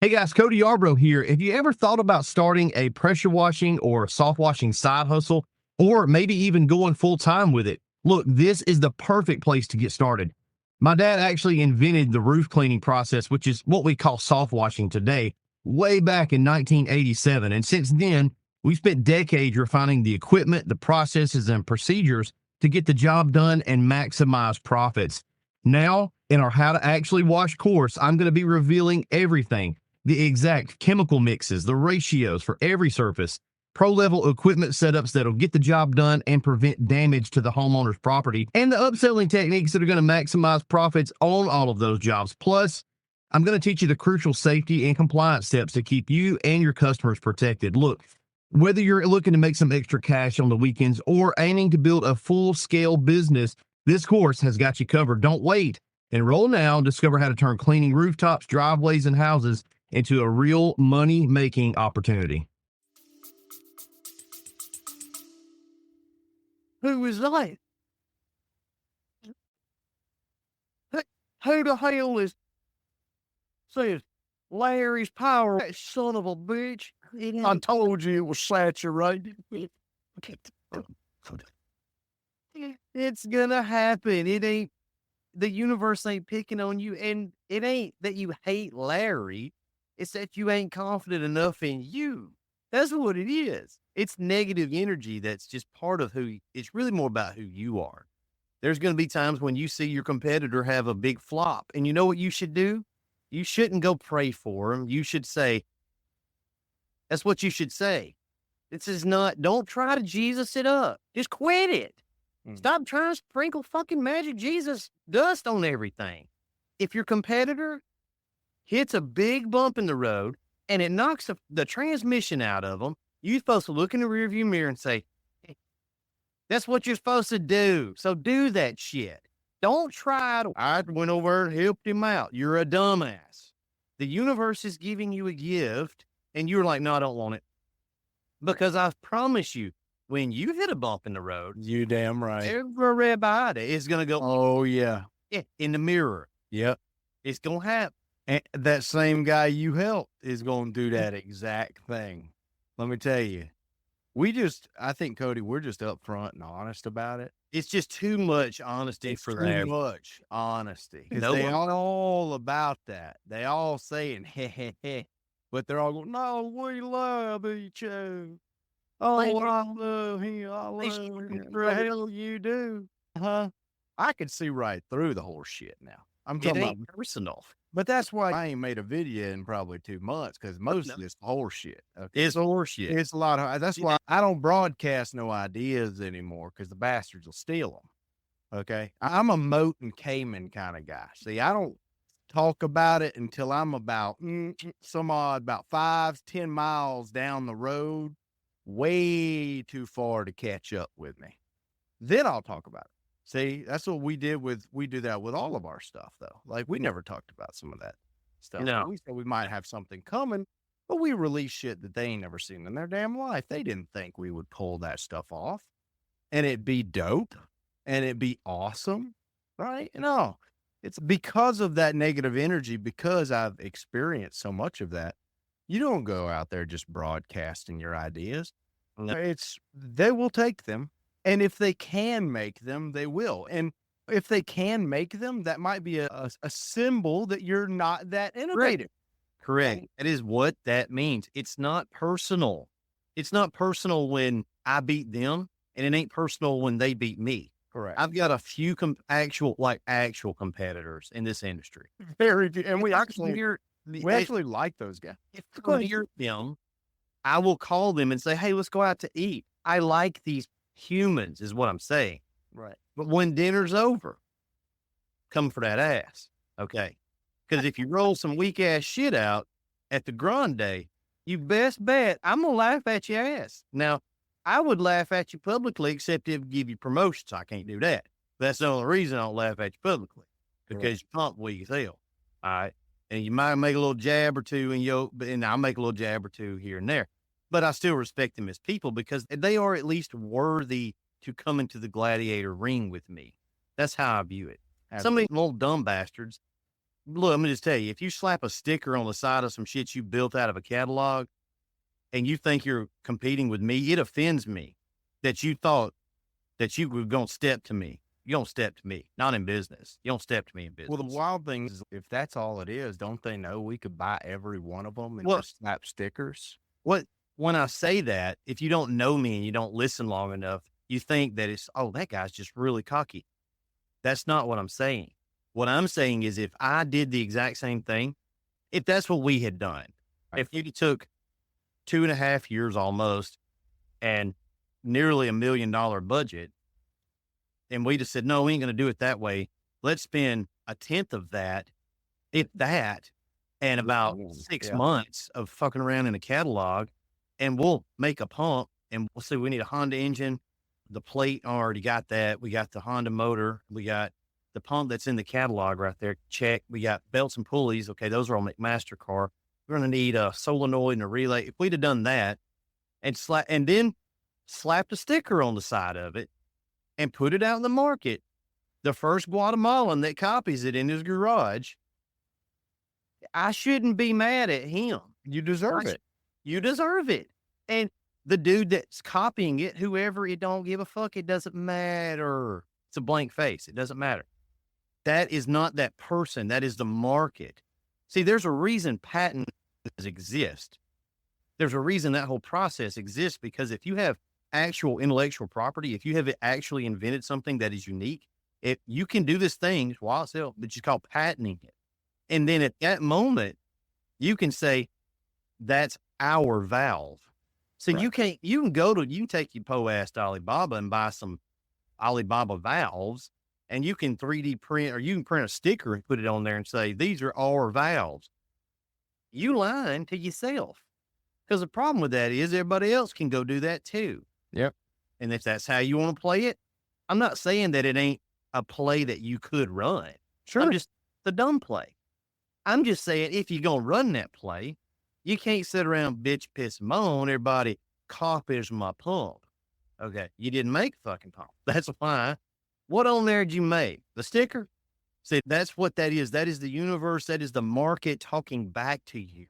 S3: Hey guys, Coty Yarbrough here. If you ever thought about starting a pressure washing or soft washing side hustle, or maybe even going full time with it, look, this is the perfect place to get started. My dad actually invented the roof cleaning process, which is what we call soft washing today, way back in 1987. And since then, we've spent decades refining the equipment, the processes, and procedures to get the job done and maximize profits. Now, in our How to Actually Wash course, I'm going to be revealing everything. The exact chemical mixes, the ratios for every surface, pro-level equipment setups that'll get the job done and prevent damage to the homeowner's property, and the upselling techniques that are going to maximize profits on all of those jobs. Plus, I'm going to teach you the crucial safety and compliance steps to keep you and your customers protected. Look, whether you're looking to make some extra cash on the weekends or aiming to build a full-scale business, this course has got you covered. Don't wait. Enroll now and discover how to turn cleaning rooftops, driveways, and houses into a real money-making opportunity.
S2: Who is that? Who the hell says Larry's Power? That son of a bitch. I told you it was saturated. It's gonna happen. The universe ain't picking on you, and it ain't that you hate Larry. It's that you ain't confident enough in you. That's what it is. It's negative energy that's just part of it's really more about who you are. There's going to be times when you see your competitor have a big flop, and you know what you should do? You shouldn't go pray for him. You should say, that's what you should say. Don't try to Jesus it up. Just quit it. Stop trying to sprinkle fucking magic Jesus dust on everything. If your competitor hits a big bump in the road and it knocks the transmission out of them, you're supposed to look in the rearview mirror and say, hey, that's what you're supposed to do. So do that shit. Don't try to, I went over and helped him out. You're a dumbass. The universe is giving you a gift and you're like, no, I don't want it. Because I promise you, when you hit a bump in the road,
S1: You damn right.
S2: everybody is going to go,
S1: Oh, yeah.
S2: in the mirror.
S1: Yep.
S2: It's going to happen.
S1: And that same guy you helped is going to do that exact thing. Let me tell you, I think, Cody, we're just upfront and honest about it.
S2: It's just too much honesty for
S1: Too
S2: them.
S1: much honesty. Because
S2: No
S1: they
S2: one-
S1: are all about that. They all saying, but they're all going, no, we love each other. Oh, I love him. I love him. The hell you do. Huh? I can see right through the whole shit now. I'm
S2: It
S1: talking about
S2: ain't personal.
S1: But that's why I ain't made a video in probably 2 months, because most
S2: No.
S1: of this horseshit. Okay.
S2: It's horseshit.
S1: It's a lot of, that's why I don't broadcast no ideas anymore, because the bastards will steal them. Okay. I'm a moat and Cayman kind of guy. See, I don't talk about it until I'm about about 5-10 miles down the road, way too far to catch up with me. Then I'll talk about it. See, that's what we do that with all of our stuff, though. Like, we never talked about some of that stuff.
S2: No.
S1: We said we might have something coming, but we release shit that they ain't never seen in their damn life. They didn't think we would pull that stuff off, and it'd be dope, and it'd be awesome, right? No, it's because of that negative energy, because I've experienced so much of that. You don't go out there just broadcasting your ideas.
S2: No.
S1: They will take them. And if they can make them, they will. And if they can make them, that might be a symbol that you're not that innovative.
S2: Correct. That is what that means. It's not personal. It's not personal when I beat them, and it ain't personal when they beat me.
S1: Correct.
S2: I've got a few actual competitors in this industry.
S1: Very few. And we
S2: If I
S1: actually
S2: hear-
S1: like those guys.
S2: if I hear them, I will call them and say, "Hey, let's go out to eat." I like these humans, is what I'm saying.
S1: Right.
S2: But when dinner's over, come for that ass. Okay. Because if you roll some weak ass shit out at the grande, you best bet I'm going to laugh at your ass. Now, I would laugh at you publicly, except it would give you promotions. I can't do that. That's the only reason I don't laugh at you publicly, because you pump weak as hell. All right. And you might make a little jab or two, and I'll make a little jab or two here and there. But I still respect them as people, because they are at least worthy to come into the gladiator ring with me. That's how I view it. Some of these little dumb bastards, look, let me just tell you, if you slap a sticker on the side of some shit you built out of a catalog and you think you're competing with me, it offends me that you thought that you were going to step to me. You don't step to me, not in business. You don't step to me in business.
S1: Well, the wild thing is, if that's all it is, don't they know we could buy every one of them and
S2: Well-
S1: just snap stickers?
S2: When I say that, if you don't know me and you don't listen long enough, you think that it's, oh, that guy's just really cocky. That's not what I'm saying. What I'm saying is, if I did the exact same thing, if that's what we had done, if you took 2.5 years almost and nearly $1 million budget, and we just said, no, we ain't going to do it that way. Let's spend 1/10 of that, if that, and about 6 months of fucking around in a catalog, and we'll make a pump, and we'll see, we need a Honda engine. The plate, already got that. We got the Honda motor. We got the pump that's in the catalog right there. Check. We got belts and pulleys. Okay, those are on McMaster car. We're going to need a solenoid and a relay. If we'd have done that and then slapped a sticker on the side of it and put it out in the market, the first Guatemalan that copies it in his garage, I shouldn't be mad at him.
S1: You deserve it.
S2: You deserve it. And the dude that's copying it, whoever, it don't give a fuck. It doesn't matter. It's a blank face. It doesn't matter. That is not that person. That is the market. See, there's a reason patents exist. There's a reason that whole process exists, because if you have actual intellectual property, if you have actually invented something that is unique, if you can do this thing while it's out, but you call patenting it. And then at that moment, you can say, that's our valve. So you can take your po ass to Alibaba and buy some Alibaba valves, and you can 3D print, or you can print a sticker and put it on there and say, these are our valves. You lying to yourself. Because the problem with that is everybody else can go do that too.
S1: Yep.
S2: And if that's how you want to play it, I'm not saying that it ain't a play that you could run.
S1: Sure.
S2: I'm just the dumb play. I'm just saying, if you're going to run that play, you can't sit around bitch, piss, moan. Everybody copies my pump. Okay. You didn't make fucking pump. That's why. What on there did you make? The sticker? See, that's what that is. That is the universe. That is the market talking back to you.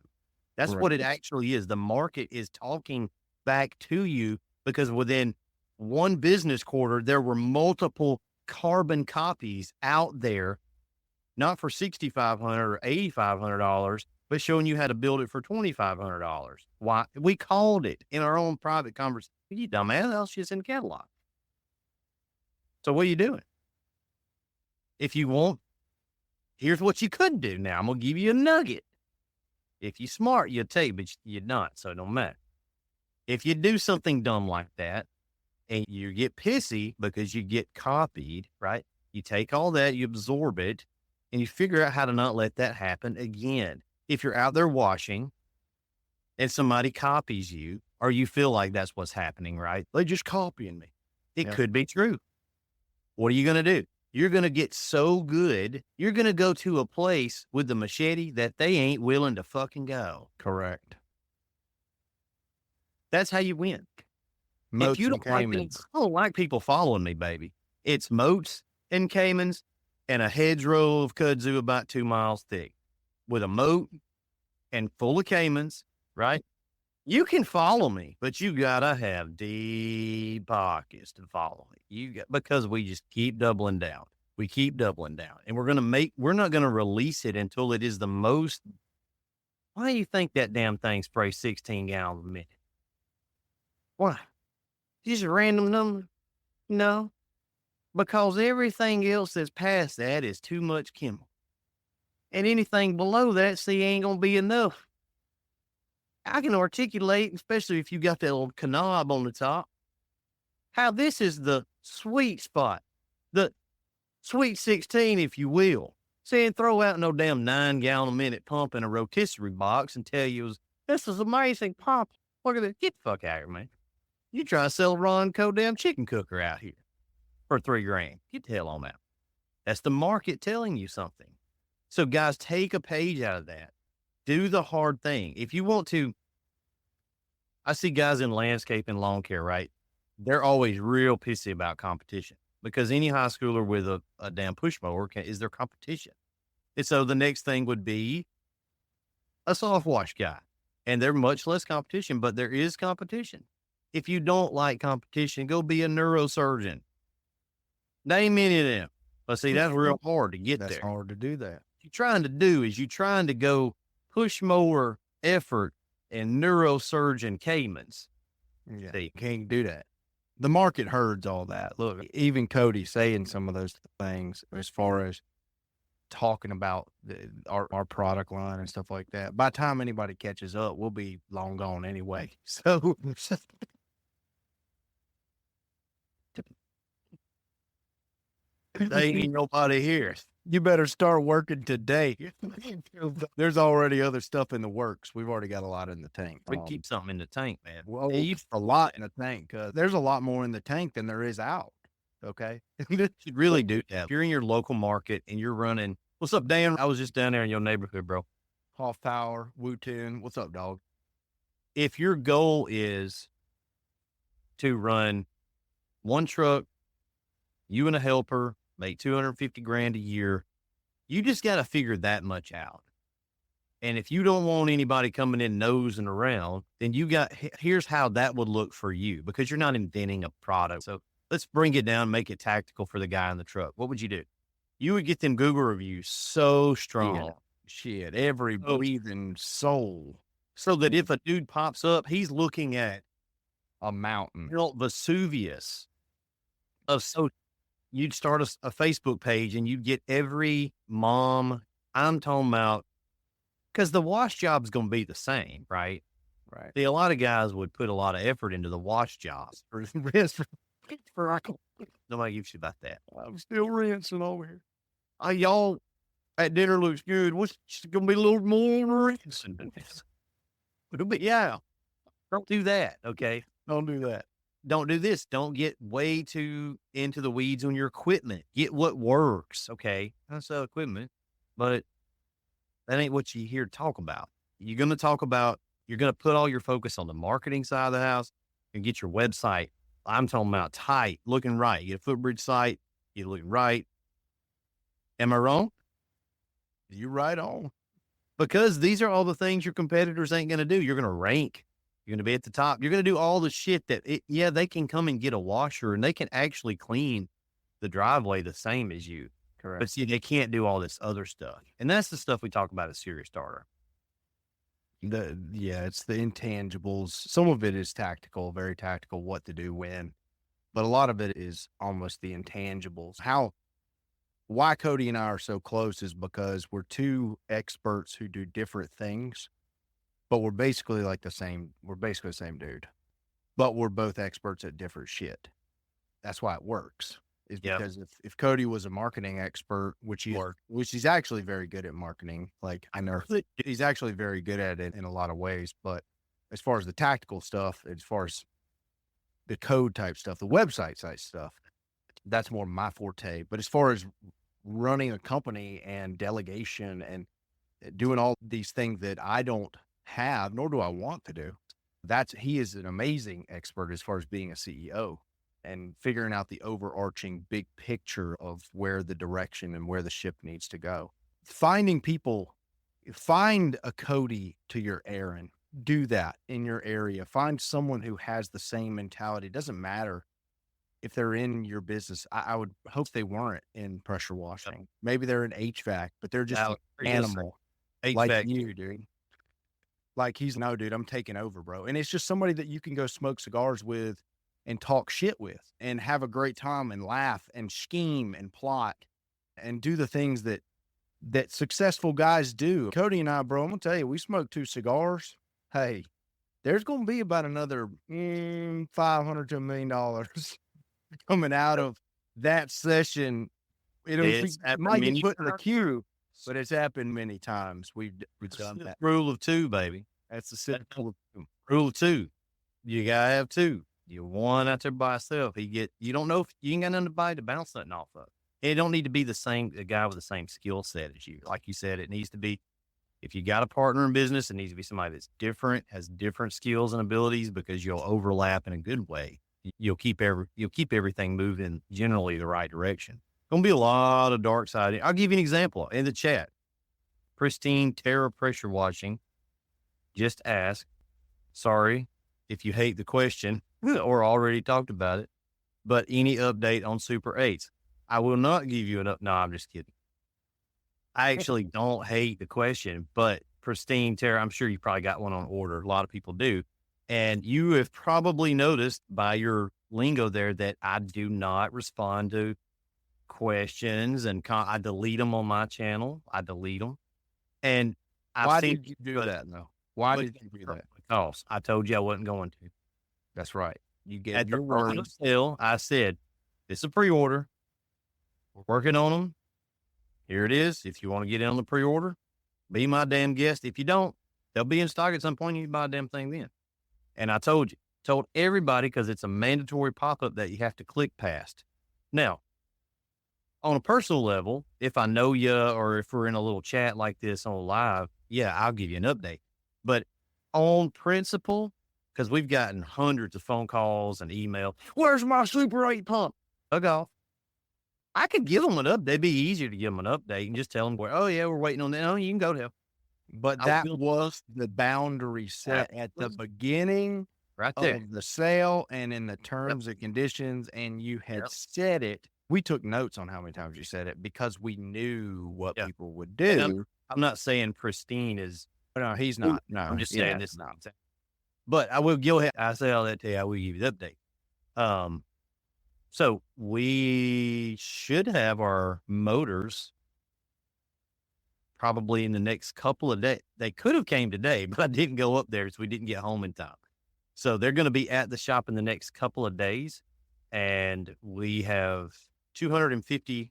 S2: That's what it actually is. The market is talking back to you, because within one business quarter, there were multiple carbon copies out there, not for $6,500 or $8,500, but showing you how to build it for $2,500. Why? We called it in our own private conversation. You dumbass, that's just in the catalog. So what are you doing? If you want Here's what you could do. Now I'm going to give you a nugget. If you're smart, you'll take, but you're not, so it don't matter. If you do something dumb like that and you get pissy because you get copied, right? You take all that, you absorb it, and you figure out how to not let that happen again. If you're out there washing and somebody copies you, or you feel like that's what's happening, right? They're just copying me. It could be true. What are you going to do? You're going to get so good, you're going to go to a place with the machete that they ain't willing to fucking go.
S1: Correct.
S2: That's how you win.
S1: Moats
S2: If you
S1: and
S2: don't like
S1: caimans.
S2: I don't like people following me, baby. It's moats and caimans and a hedgerow of kudzu about 2 miles thick with a moat and full of caimans, right? You can follow me, but you gotta have deep pockets to follow me. Because we just keep doubling down. We keep doubling down, and we're not gonna release it until it is the most. Why do you think that damn thing sprays 16 gallons a minute? Why? Just a random number? No, because everything else that's past that is too much chemical, and anything below that, see, ain't gonna be enough. I can articulate, especially if you got that little knob on the top, how this is the sweet spot, the sweet 16, if you will. Saying throw out no damn 9 gallon a minute pump in a rotisserie box and tell you, this is amazing pump. Look at this. Get the fuck out of here, man. You try to sell Ron Co damn chicken cooker out here for $3,000. Get the hell on out. That's the market telling you something. So guys, take a page out of that. Do the hard thing. If you want to, I see guys in landscape and lawn care, right? They're always real pissy about competition because any high schooler with a damn push mower is their competition. And so the next thing would be a soft wash guy. And they're much less competition, but there is competition. If you don't like competition, go be a neurosurgeon. Name any of them. But see, that's real hard to get there.
S1: That's hard to do that.
S2: What you're trying to do is you're trying to go push more effort and neurosurgeon caimans.
S1: Yeah,
S2: See,
S1: can't do that. The market herds all that. Look, even Cody saying some of those things as far as talking about our product line and stuff like that. By the time anybody catches up, we'll be long gone anyway. So
S2: there ain't nobody here.
S1: you better start working today. There's already other stuff in the works. We've already got a lot in the tank.
S2: We keep something in the tank, man.
S1: Well, a lot in the tank. There's a lot more in the tank than there is out. Okay.
S2: You should really do that. If you're in your local market and you're running, what's up, Dan? I was just down there in your neighborhood, bro.
S1: Hoff Tower, Wu-Tin. What's up, dog?
S2: If your goal is to run one truck, you and a helper, make $250,000 a year, you just got to figure that much out. And if you don't want anybody coming in nosing around, then here's how that would look for you because you're not inventing a product. So let's bring it down, make it tactical for the guy in the truck. What would you do? You would get them Google reviews so strong.
S1: Shit, every breathing soul.
S2: So that if a dude pops up, he's looking at
S1: a mountain.
S2: Vesuvius. So you'd start a Facebook page and you'd get every mom. I'm talking about, because the wash job is going to be the same, right?
S1: Right.
S2: See, a lot of guys would put a lot of effort into the wash jobs. Nobody gives you about that.
S1: I'm still rinsing over here.
S2: Y'all, that dinner looks good. What's going to be a little more rinsing? But yeah, don't do that. Okay.
S1: Don't do that.
S2: Don't do this. Don't get way too into the weeds on your equipment. Get what works. Okay. I sell equipment, but that ain't what you're here to talk about. You're going to put all your focus on the marketing side of the house and get your website. I'm talking about tight, looking right. You get a footbridge site, you're looking right. Am I wrong?
S1: You're right on.
S2: Because these are all the things your competitors ain't going to do. You're going to rank. You're going to be at the top. You're going to do all the shit they can come and get a washer and they can actually clean the driveway the same as you.
S1: Correct.
S2: But see, they can't do all this other stuff. And that's the stuff we talk about at Serious Starter.
S1: It's the intangibles. Some of it is tactical, very tactical, what to do when, but a lot of it is almost the intangibles. How why Cody and I are so close is because we're two experts who do different things, but we're basically like the same. We're basically the same dude, but we're both experts at different shit. That's why it works. Is
S2: Yep.
S1: because if Cody was a marketing expert, which he's actually very good at marketing, like I know he's actually very good at it in a lot of ways, but as far as the tactical stuff, as far as the code type stuff, the website side stuff, that's more my forte. But as far as running a company and delegation and doing all these things that I don't have, nor do I want to do, he is an amazing expert as far as being a CEO and figuring out the overarching big picture of where the direction and where the ship needs to go. Finding people, find a Cody to your Aaron, do that in your area. Find someone who has the same mentality. It doesn't matter if they're in your business. I would hope they weren't in pressure washing. Maybe they're in HVAC, but they're just an animal like you, dude. Like no, dude, I'm taking over, bro. And it's just somebody that you can go smoke cigars with and talk shit with and have a great time and laugh and scheme and plot and do the things that successful guys do. Cody and I, bro, I'm gonna tell you, we smoked 2 cigars. Hey, there's gonna be about another $500 to $1 million coming out of that session. It might get put in the queue, but it's happened many times. We've done that.
S2: Rule of 2, baby.
S1: That's the simple
S2: rule of 2. You gotta have 2. You're one out there by yourself. You don't know if you ain't got nothing to buy to bounce something off of. It don't need to be the guy with the same skill set as you. Like you said, it needs to be, if you got a partner in business, it needs to be somebody that's different, has different skills and abilities, because you'll overlap in a good way. You'll keep everything moving generally the right direction. Gonna be a lot of dark side. I'll give you an example in the chat. Pristine Terra Pressure Washing just asked, sorry if you hate the question or already talked about it, but any update on Super 8s? I will not give you no, I'm just kidding. I actually don't hate the question, but Pristine Terra, I'm sure you probably got one on order. A lot of people do. And you have probably noticed by your lingo there that I do not respond to questions, and I delete them on my channel. I delete them. And
S1: why did you do that though? Why did you do that?
S2: Because I told you I wasn't going to.
S1: That's right. You get
S2: at
S1: your
S2: word. I said, it's a pre-order. We're working on them. Here it is. If you want to get in on the pre-order, be my damn guest. If you don't, they'll be in stock at some point. You can buy a damn thing then. And I told everybody, because it's a mandatory pop-up that you have to click past. Now, on a personal level, if I know you or if we're in a little chat like this on live, yeah, I'll give you an update. But on principle, because we've gotten hundreds of phone calls and email, where's my Super 8 pump? Bug off. I could give them an update. It'd be easier to give them an update and just tell them, oh yeah, we're waiting on that. Oh, you can go to.
S1: But that was the boundary set at the beginning
S2: right there
S1: of the sale and in the terms and conditions. And you had said it. We took notes on how many times you said it because we knew what people would do.
S2: I'm not saying Pristine is.
S1: No, he's not. No,
S2: I'm just saying this. Not. But I will go ahead. I say all that to you. I will give you the update. So we should have our motors probably in the next couple of days. They could have came today, but I didn't go up there, so we didn't get home in time. So they're going to be at the shop in the next couple of days, and we have 250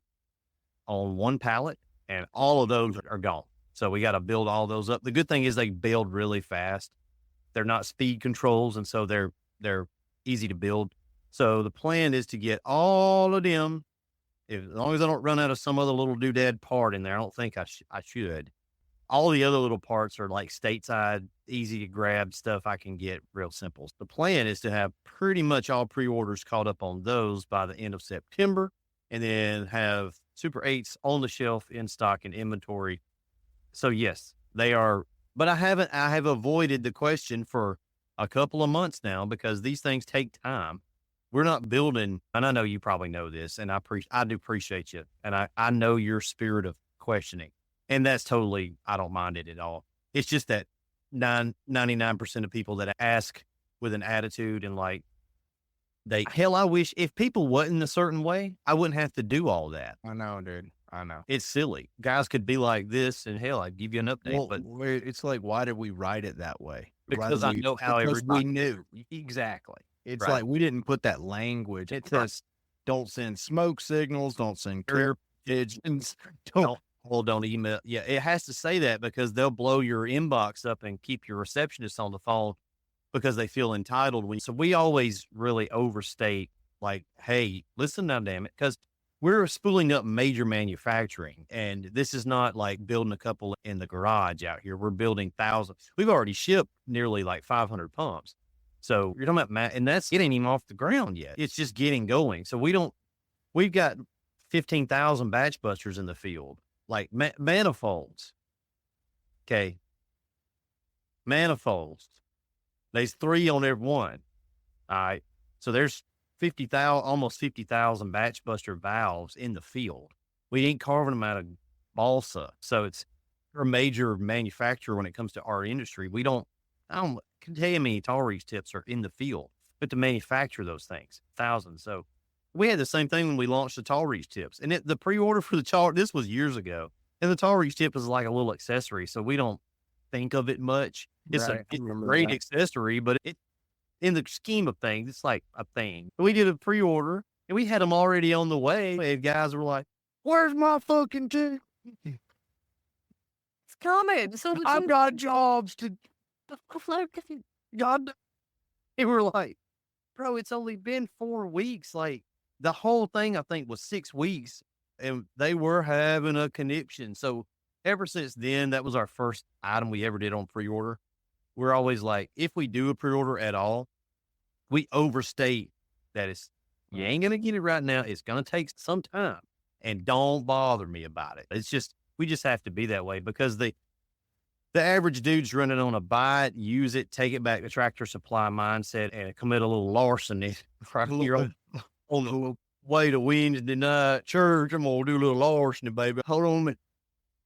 S2: on one pallet, and all of those are gone. So we got to build all those up. The good thing is they build really fast. They're not speed controls, and so they're easy to build. So the plan is to get all of them, as long as I don't run out of some other little doodad part in there. I don't think I should. All the other little parts are like stateside, easy to grab stuff I can get real simple. The plan is to have pretty much all pre-orders caught up on those by the end of September, and then have Super 8s on the shelf in stock and inventory. So yes, they are, but I have avoided the question for a couple of months now because these things take time. We're not building, and I know you probably know this, and I do appreciate you. And I know your spirit of questioning, and that's totally, I don't mind it at all. It's just that 99% of people that ask with an attitude and like, I wish if people wasn't a certain way, I wouldn't have to do all that.
S1: I know, dude. I know.
S2: It's silly. Guys could be like this, and hell, I'd give you an update,
S1: Well,
S2: but
S1: it's like, why did we write it that way?
S2: because I know how
S1: Because we
S2: everybody
S1: knew. Exactly. It's
S2: Right.
S1: like we didn't put that language. It says, don't send smoke signals, don't send clear pigeons,
S2: don't email. Yeah, it has to say that because they'll blow your inbox up and keep your receptionist on the phone because they feel entitled. So we always really overstate, like, hey, listen now, damn it, because we're spooling up major manufacturing, and this is not like building a couple in the garage out here. We're building thousands. We've already shipped nearly like 500 pumps. So you're talking about, and that's getting him off the ground yet. It's just getting going. So we've got 15,000 batch busters in the field, like manifolds. Okay. Manifolds. There's 3 on every one. All right. So there's 50,000, almost 50,000 batch buster valves in the field. We ain't carving them out of balsa. So it's a major manufacturer when it comes to our industry. I don't can tell you how many tall reach tips are in the field, but to manufacture those things, thousands. So we had the same thing when we launched the tall reach tips, and the pre-order for this was years ago, and the tall reach tip is like a little accessory. So we don't think of it much. It's a great accessory, but in the scheme of things, it's like a thing. We did a pre-order, and we had them already on the way, and guys were like, "Where's my fucking tip?
S4: It's coming. So
S1: I've got jobs to."
S2: God, they were like, "Bro, it's only been 4 weeks. Like the whole thing, I think, was 6 weeks, and they were having a conniption." So ever since then, that was our first item we ever did on pre-order. We're always like, if we do a pre-order at all, we overstate that you ain't gonna get it right now. It's gonna take some time, and don't bother me about it. It's just we just have to be that way because the average dude's running on a buy it, use it, take it back to Tractor Supply mindset and commit a little larceny right here on the way to Wednesday night church. I'm going to do a little larceny, baby. Hold on a minute.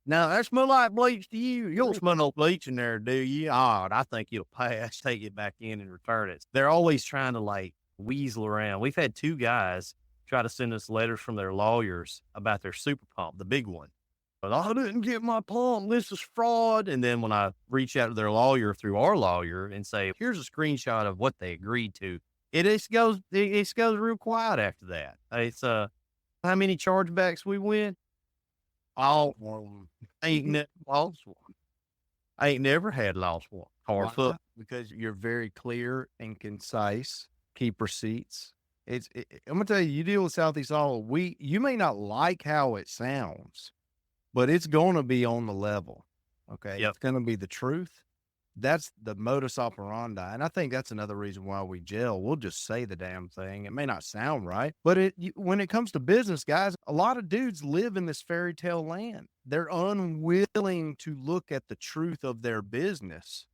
S2: Now, that smell like bleach to you. You don't smell no bleach in there, do you? Oh, I think you'll pass. Take it back in and return it. They're always trying to like weasel around. We've had 2 guys try to send us letters from their lawyers about their super pump, the big one. But I didn't get my pump. This is fraud. And then when I reach out to their lawyer through our lawyer and say, here's a screenshot of what they agreed to, it just goes real quiet after that. It's how many chargebacks we win? All one. I ain't never lost one. I ain't never had lost one. Hard foot.
S1: Because you're very clear and concise. Keep receipts. I'm gonna tell you, you deal with Southeast Iowa. You may not like how it sounds, but it's going to be on the level. Okay.
S2: Yep.
S1: It's going to be the truth. That's the modus operandi. And I think that's another reason why we gel. We'll just say the damn thing. It may not sound right, but when it comes to business, guys, a lot of dudes live in this fairy tale land. They're unwilling to look at the truth of their business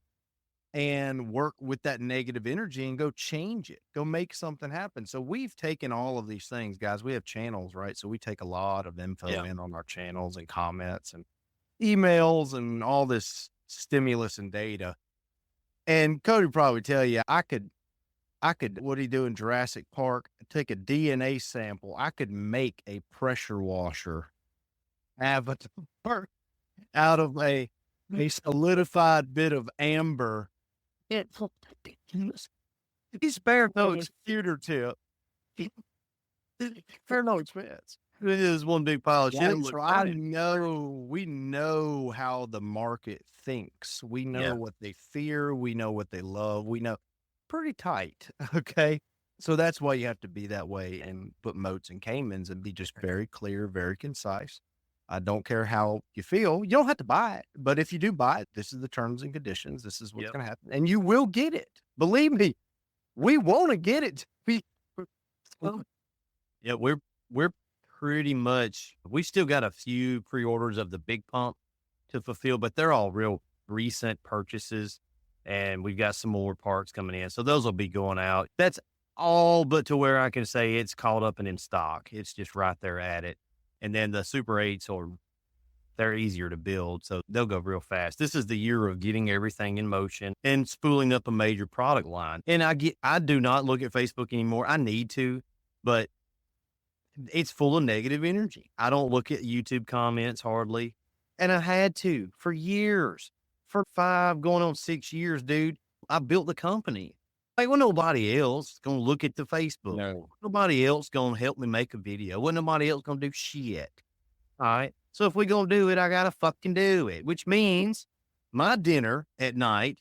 S1: and work with that negative energy and go change it, go make something happen. So we've taken all of these things, guys. We have channels, right? So we take a lot of info in on our channels and comments and emails and all this stimulus and data. And Cody probably tell you, I could, what he do in Jurassic Park, take a DNA sample. I could make a pressure washer avatar out of a solidified bit of amber. He's bare no computer tip. Fair no expense.
S2: It is one big pile of shit.
S1: So we know how the market thinks. We know what they fear. We know what they love. We know pretty tight. Okay. So that's why you have to be that way and put moats and caimans and be just very clear, very concise. I don't care how you feel. You don't have to buy it. But if you do buy it, this is the terms and conditions. This is what's going to happen. And you will get it. Believe me, we want to get it.
S2: We're pretty much, we still got a few pre-orders of the big pump to fulfill, but they're all real recent purchases. And we've got some more parts coming in. So those will be going out. That's all but to where I can say it's caught up and in stock. It's just right there at it. And then the Super 8s they're easier to build, so they'll go real fast. This is the year of getting everything in motion and spooling up a major product line. And I do not look at Facebook anymore. I need to, but it's full of negative energy. I don't look at YouTube comments hardly. And I had to for years, for 5 going on 6 years, dude. I built the company. Like, well, nobody else going to look at the Facebook.
S1: No.
S2: Nobody else going to help me make a video. Well, nobody else going to do shit. All right. So if we going to do it, I got to fucking do it, which means my dinner at night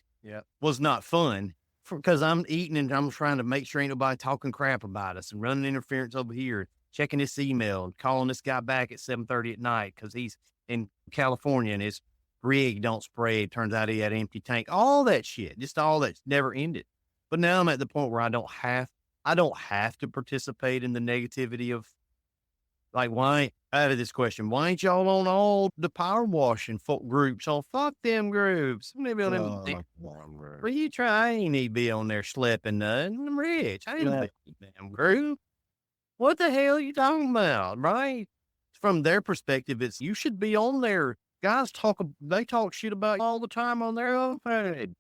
S2: was not fun because I'm eating and I'm trying to make sure ain't nobody talking crap about us and running interference over here, checking this email and calling this guy back at 7:30 at night because he's in California and his rig don't spray. It turns out he had an empty tank. All that shit, just all that's never ended. But now I'm at the point where I don't have to participate in the negativity of, like, why, out of this question, why ain't y'all on all the power washing groups? Oh, fuck them groups. Maybe on them. Well, you try. I ain't need to be on there schlepping nothing. I'm rich. I ain't be damn group. What the hell are you talking about, right? From their perspective, it's you should be on there. Guys they talk shit about you all the time on their own page.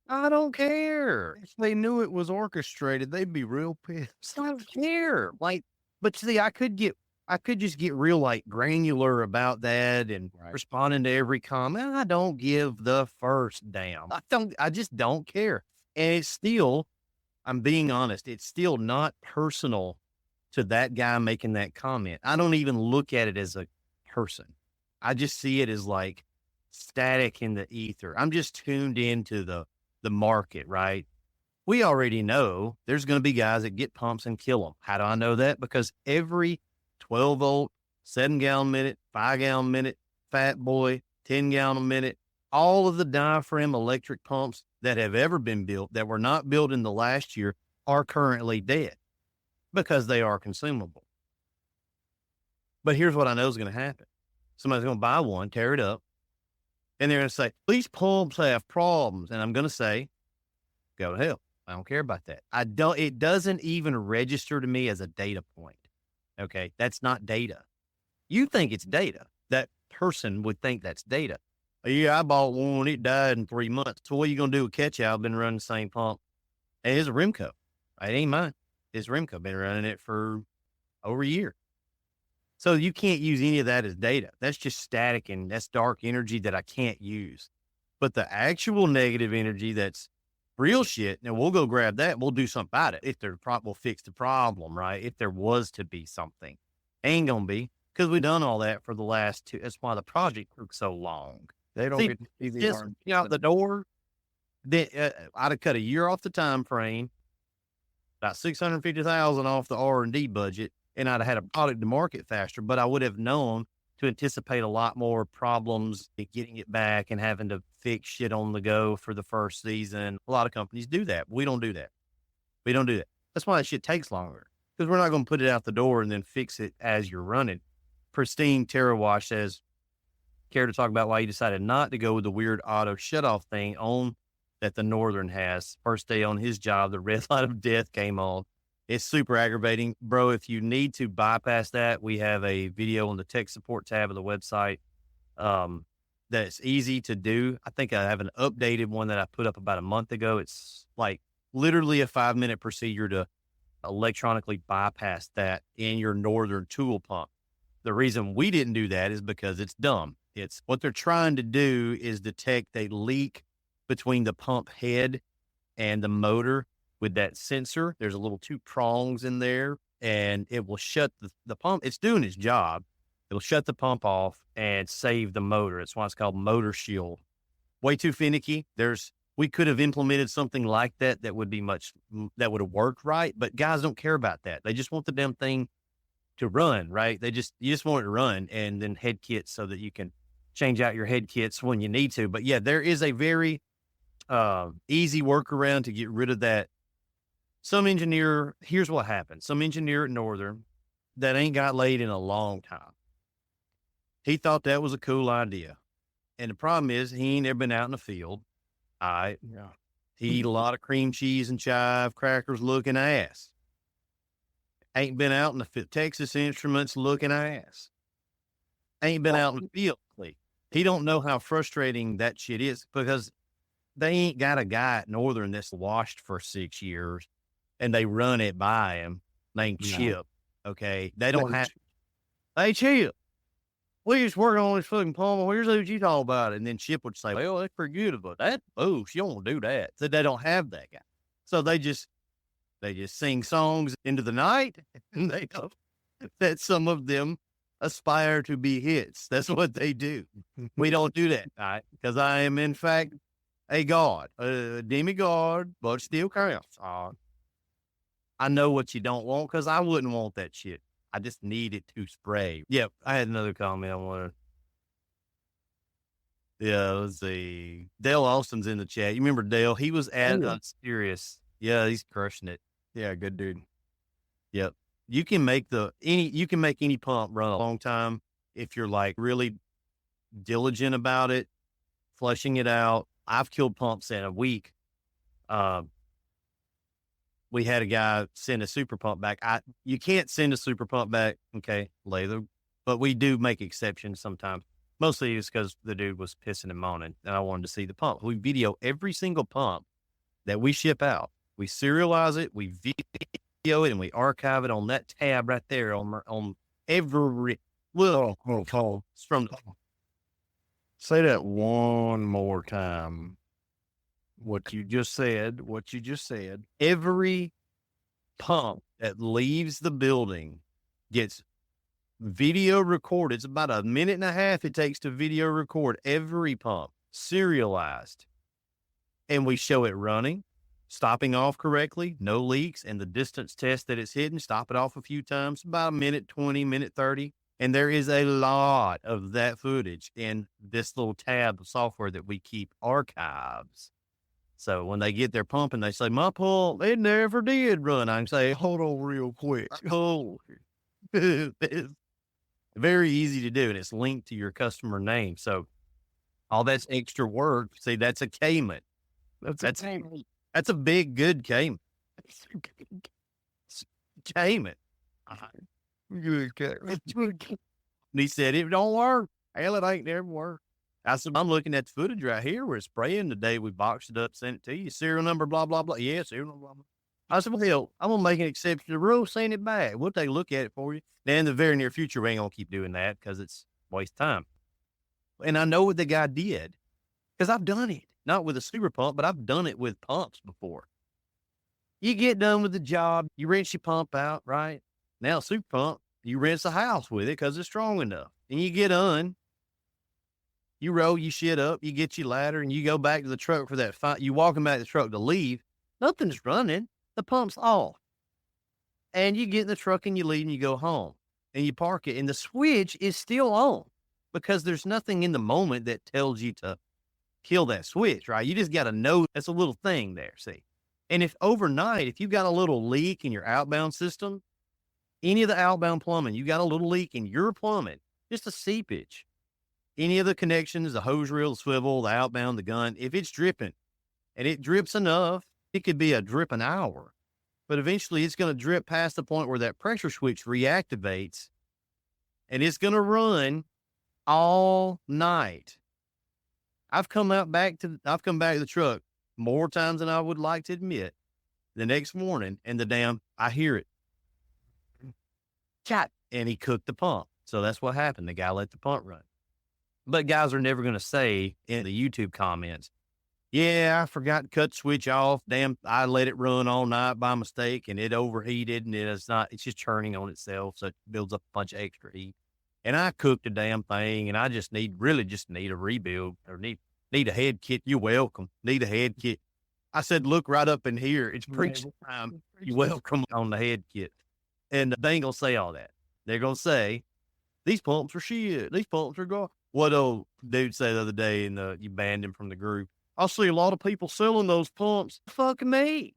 S2: I don't care.
S1: If they knew it was orchestrated, they'd be real pissed.
S2: I don't care. Like, but see, I could just get real like granular about that and responding to every comment. I don't give the first damn. I just don't care. And it's still, I'm being honest, it's still not personal to that guy making that comment. I don't even look at it as a person. I just see it as like static in the ether. I'm just tuned into the market, right? We already know there's going to be guys that get pumps and kill them. How do I know that? Because every 12 volt, 7 gallon minute, 5 gallon minute, fat boy, 10 gallon a minute, all of the diaphragm electric pumps that have ever been built that were not built in the last year are currently dead because they are consumable. But here's what I know is going to happen. Somebody's going to buy one, tear it up, and they're going to say, these pumps have problems. And I'm going to say, go to hell. I don't care about that. It doesn't even register to me as a data point. Okay. That's not data. You think it's data. That person would think that's data. Yeah, I bought one. It died in 3 months. So what are you going to do with catch? I've been running the same pump. And it's a Remco. It ain't mine. It's Remco. Been running it for over a year. So you can't use any of that as data. That's just static and that's dark energy that I can't use. But the actual negative energy that's real shit, now we'll go grab that. We'll do something about it. If we'll fix the problem, right? If there was to be something. Ain't going to be because we've done all that for the last 2. That's why the project took so long.
S1: They don't get to see these
S2: just out the door. Then I'd have cut a year off the time frame, about $650,000 off the R&D budget. And I'd have had a product to market faster, but I would have known to anticipate a lot more problems in getting it back and having to fix shit on the go for the first season. A lot of companies do that. We don't do that. We don't do that. That's why that shit takes longer because we're not going to put it out the door and then fix it as you're running. Pristine Terra Wash says, care to talk about why you decided not to go with the weird auto shutoff thing on that the Northern has? First day on his job, the red light of death came on. It's super aggravating, bro. If you need to bypass that, we have a video on the tech support tab of the website that's easy to do. I think I have an updated one that I put up about a month ago. It's like literally a 5-minute procedure to electronically bypass that in your Northern tool pump. The reason we didn't do that is because it's dumb. It's what they're trying to do is detect a leak between the pump head and the motor. With that sensor, there's a little 2 prongs in there and it will shut the pump. It's doing its job. It'll shut the pump off and save the motor. That's why it's called motor shield. Way too finicky. We could have implemented something like that that would have worked right, but guys don't care about that. They just want the damn thing to run, right? You just want it to run and then head kits so that you can change out your head kits when you need to. But yeah, there is a very easy workaround to get rid of that. Here's what happened. Some engineer at Northern that ain't got laid in a long time. He thought that was a cool idea. And the problem is he ain't ever been out in the field. All right.
S1: Yeah.
S2: He eat a lot of cream cheese and chive crackers looking ass. Ain't been out in the Texas Instruments looking ass. Ain't been out in the field. He don't know how frustrating that shit is because they ain't got a guy at Northern that's washed for 6 years and they run it by him named Chip. Okay. They don't have, hey, Chip, we just working on this fucking pump. Here's what you talk about it. And then Chip would say, well, that's pretty good, but that, oh, you don't do that. So they don't have that guy. So they just sing songs into the night, and they know that some of them aspire to be hits. That's what they do. We don't do that, right? Because I am, in fact, a god, a demigod, but still counts. I know what you don't want because I wouldn't want that shit. I just need it to spray. Yep, I had another comment I wanted. Yeah, let's see. Dale Austin's in the chat. You remember Dale? He was at Serious. Yeah, he's crushing it.
S1: Yeah, good dude.
S2: Yep. You can make any pump run a long time if you're like really diligent about it, flushing it out. I've killed pumps in a week. We had a guy send a super pump back. You can't send a super pump back, okay, later, but we do make exceptions sometimes. Mostly it's because the dude was pissing and moaning, and I wanted to see the pump. We video every single pump that we ship out. We serialize it, we video it, and we archive it on that tab right there on every little from.
S1: Say that one more time. What you just said.
S2: Every pump that leaves the building gets video recorded. It's about a minute and a half it takes to video record every pump, serialized. And we show it running, stopping off correctly, no leaks, and the distance test that it's hitting, stop it off a few times, about a minute 20, minute 30. And there is a lot of that footage in this little tab of software that we keep archives. So when they get their pump and they say, my pump, it never did run, I can say, hold on real quick. Oh, it's very easy to do, and it's linked to your customer name. So all that's extra work. See, that's a Cayman. That's a big, good Cayman. Cayman. He said, it don't work. Hell, it ain't never worked. I said, I'm looking at the footage right here. We're spraying the day we boxed it up, sent it to you. Serial number, blah, blah, blah. Yeah, serial number, blah, blah. I said, well, hell, I'm going to make an exception to the rule, send it back. We'll take a look at it for you. Now, in the very near future, we ain't going to keep doing that because it's waste time. And I know what the guy did because I've done it. Not with a super pump, but I've done it with pumps before. You get done with the job, you rinse your pump out, right? Now, super pump, you rinse the house with it because it's strong enough. And you get done. You roll your shit up, you get your ladder, and you go back to the truck for that. You walking back to the truck to leave. Nothing's running. The pump's off. And you get in the truck and you leave and you go home. And you park it, and the switch is still on because there's nothing in the moment that tells you to kill that switch, right? You just got to know that's a little thing there, see? And if overnight, if you've got a little leak in your outbound system, any of the outbound plumbing, you got a little leak in your plumbing, just a seepage. Any of the connections, the hose reel, the swivel, the outbound, the gun, if it's dripping and it drips enough, it could be a drip an hour, but eventually it's going to drip past the point where that pressure switch reactivates and it's going to run all night. I've come back to the truck more times than I would like to admit the next morning, and I hear it. Cat. And he cooked the pump. So that's what happened. The guy let the pump run. But guys are never going to say in the YouTube comments, yeah, I forgot to cut the switch off. Damn, I let it run all night by mistake and it overheated and it's just churning on itself. So it builds up a bunch of extra heat. And I cooked the damn thing and I just need a rebuild or need a head kit. You're welcome. Need a head kit. I said, look right up in here. It's preaching time. You're welcome on the head kit. And they ain't going to say all that. They're going to say, these pumps are shit. These pumps are gone. What old dude said the other day, and you banned him from the group. I see a lot of people selling those pumps. Fuck me.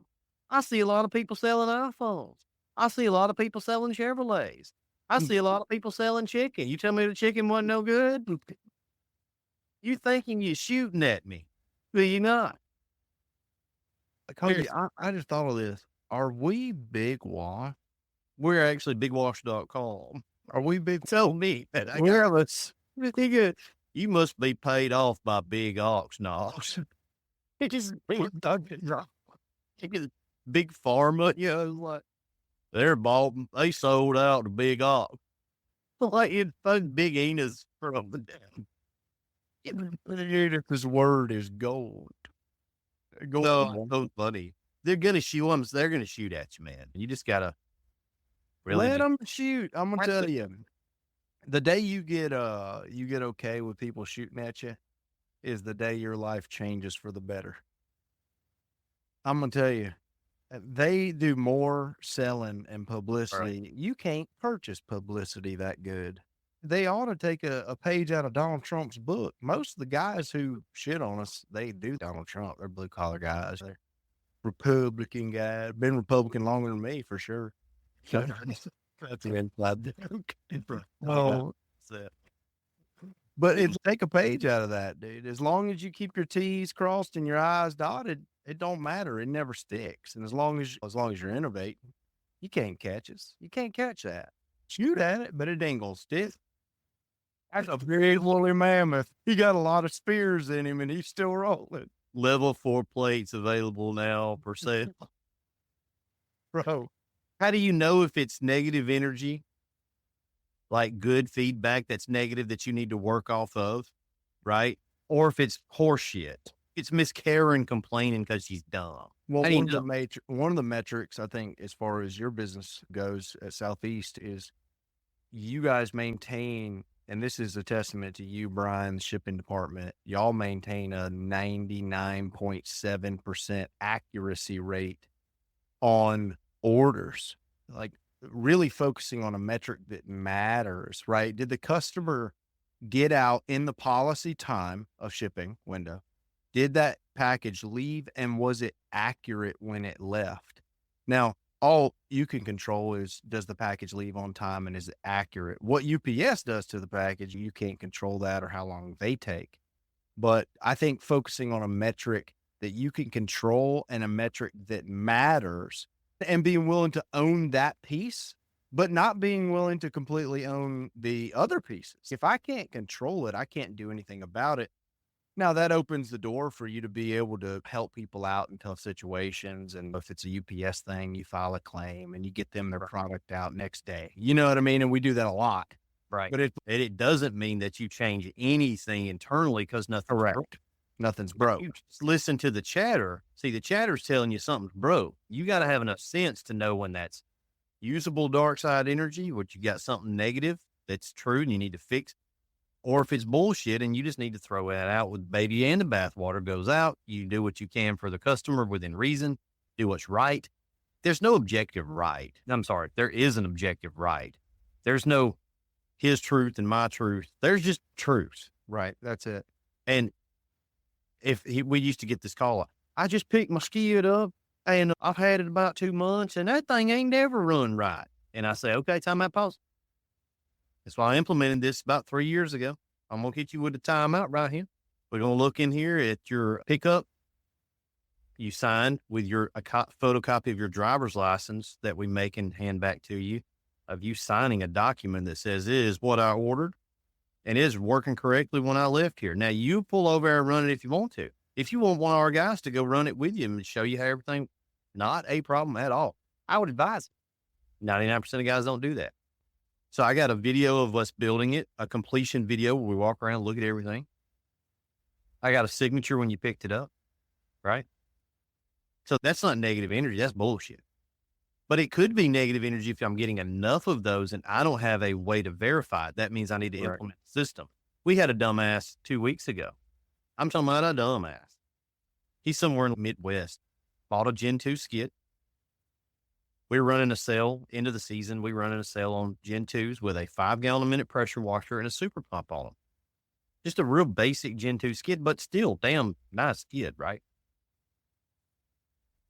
S2: I see a lot of people selling iPhones. I see a lot of people selling Chevrolets. I see a lot of people selling chicken. You tell me the chicken wasn't no good? You thinking you're shooting at me, but you're not.
S1: Cody, I just thought of this. Are we Big Wash?
S2: We're actually bigwash.com.
S1: Are we Big?
S2: Tell me that.
S1: Pretty good.
S2: You must be paid off by Big Ox Knox. It is big pharma, like They sold out the big ox. Like it's big Enos from the damn.
S1: His word is gold.
S2: No, so funny. They're gonna shoot them. They're gonna shoot at you, man. You just gotta really
S1: Let
S2: just,
S1: them shoot. I'm gonna tell you, the day you get okay with people shooting at you is the day your life changes for the better. I'm gonna tell you, they do more selling and publicity. You can't purchase publicity that good. They ought to take a page out of Donald Trump's book. Most of the guys who shit on us, they do Donald Trump. They're blue collar guys. They're Republican guys. Been Republican longer than me for sure.
S2: that's an inside joke.
S1: Oh,
S2: So,
S1: but it's take a page out of that, dude. As long as you keep your T's crossed and your I's dotted, it don't matter. It never sticks. And as long as you're innovating, you can't catch us. You can't catch that. Shoot at it, but it ain't gonna stick. That's a big woolly mammoth. He got a lot of spears in him, and he's still rolling,
S2: level 4 plates available now per se.
S1: bro.
S2: How do you know if it's negative energy, like good feedback that's negative that you need to work off of, right? Or if it's horseshit. It's Miss Karen complaining because she's dumb.
S1: Well,
S2: How do you
S1: one of the metrics, I think, as far as your business goes at Southeast, is you guys maintain, and this is a testament to you, Brian, the shipping department. Y'all maintain a 99.7% accuracy rate on orders, like really focusing on a metric that matters, right? Did the customer get out in the policy time of shipping window? Did that package leave, and was it accurate when it left? Now, all you can control is, does the package leave on time and is it accurate? What UPS does to the package, you can't control that or how long they take. But I think focusing on a metric that you can control and a metric that matters, and being willing to own that piece, but not being willing to completely own the other pieces. If I can't control it, I can't do anything about it. Now that opens the door for you to be able to help people out in tough situations. And if it's a UPS thing, you file a claim and you get them their product out next day. You know what I mean? And we do that a lot.
S2: Right.
S1: But
S2: it doesn't mean that you change anything internally because nothing's broke.
S1: Nothing's broke.
S2: You just listen to the chatter. See, the chatter's telling you something's broke. You got to have enough sense to know when that's usable dark side energy, which you got something negative that's true and you need to fix. Or if it's bullshit and you just need to throw that out with baby and the bathwater goes out, you do what you can for the customer within reason, do what's right. There's no objective right. I'm sorry. There is an objective right. There's no his truth and my truth. There's just truth.
S1: Right. That's it.
S2: And we used to get this call, I just picked my skid up and I've had it about 2 months and that thing ain't never run right. And I say, okay, time out, pause. That's why I implemented this about 3 years ago. I'm going to hit you with a timeout right here. We're going to look in here at your pickup. You signed with a photocopy of your driver's license that we make and hand back to you, of you signing a document that says it is what I ordered and it is working correctly when I left here. Now you pull over and run it if you want to. If you want one of our guys to go run it with you and show you how everything, not a problem at all. I would advise it. 99% of guys don't do that. So I got a video of us building it, a completion video where we walk around and look at everything. I got a signature when you picked it up, right? So that's not negative energy. That's bullshit. But it could be negative energy if I'm getting enough of those and I don't have a way to verify it. That means I need to implement the system. We had a dumbass 2 weeks ago. I'm talking about a dumbass. He's somewhere in the Midwest, bought a Gen 2 skid. We're running a sale into the season. We're running a sale on Gen 2s with a 5 gallon a minute pressure washer and a super pump on them. Just a real basic Gen 2 skid, but still damn nice skid, right?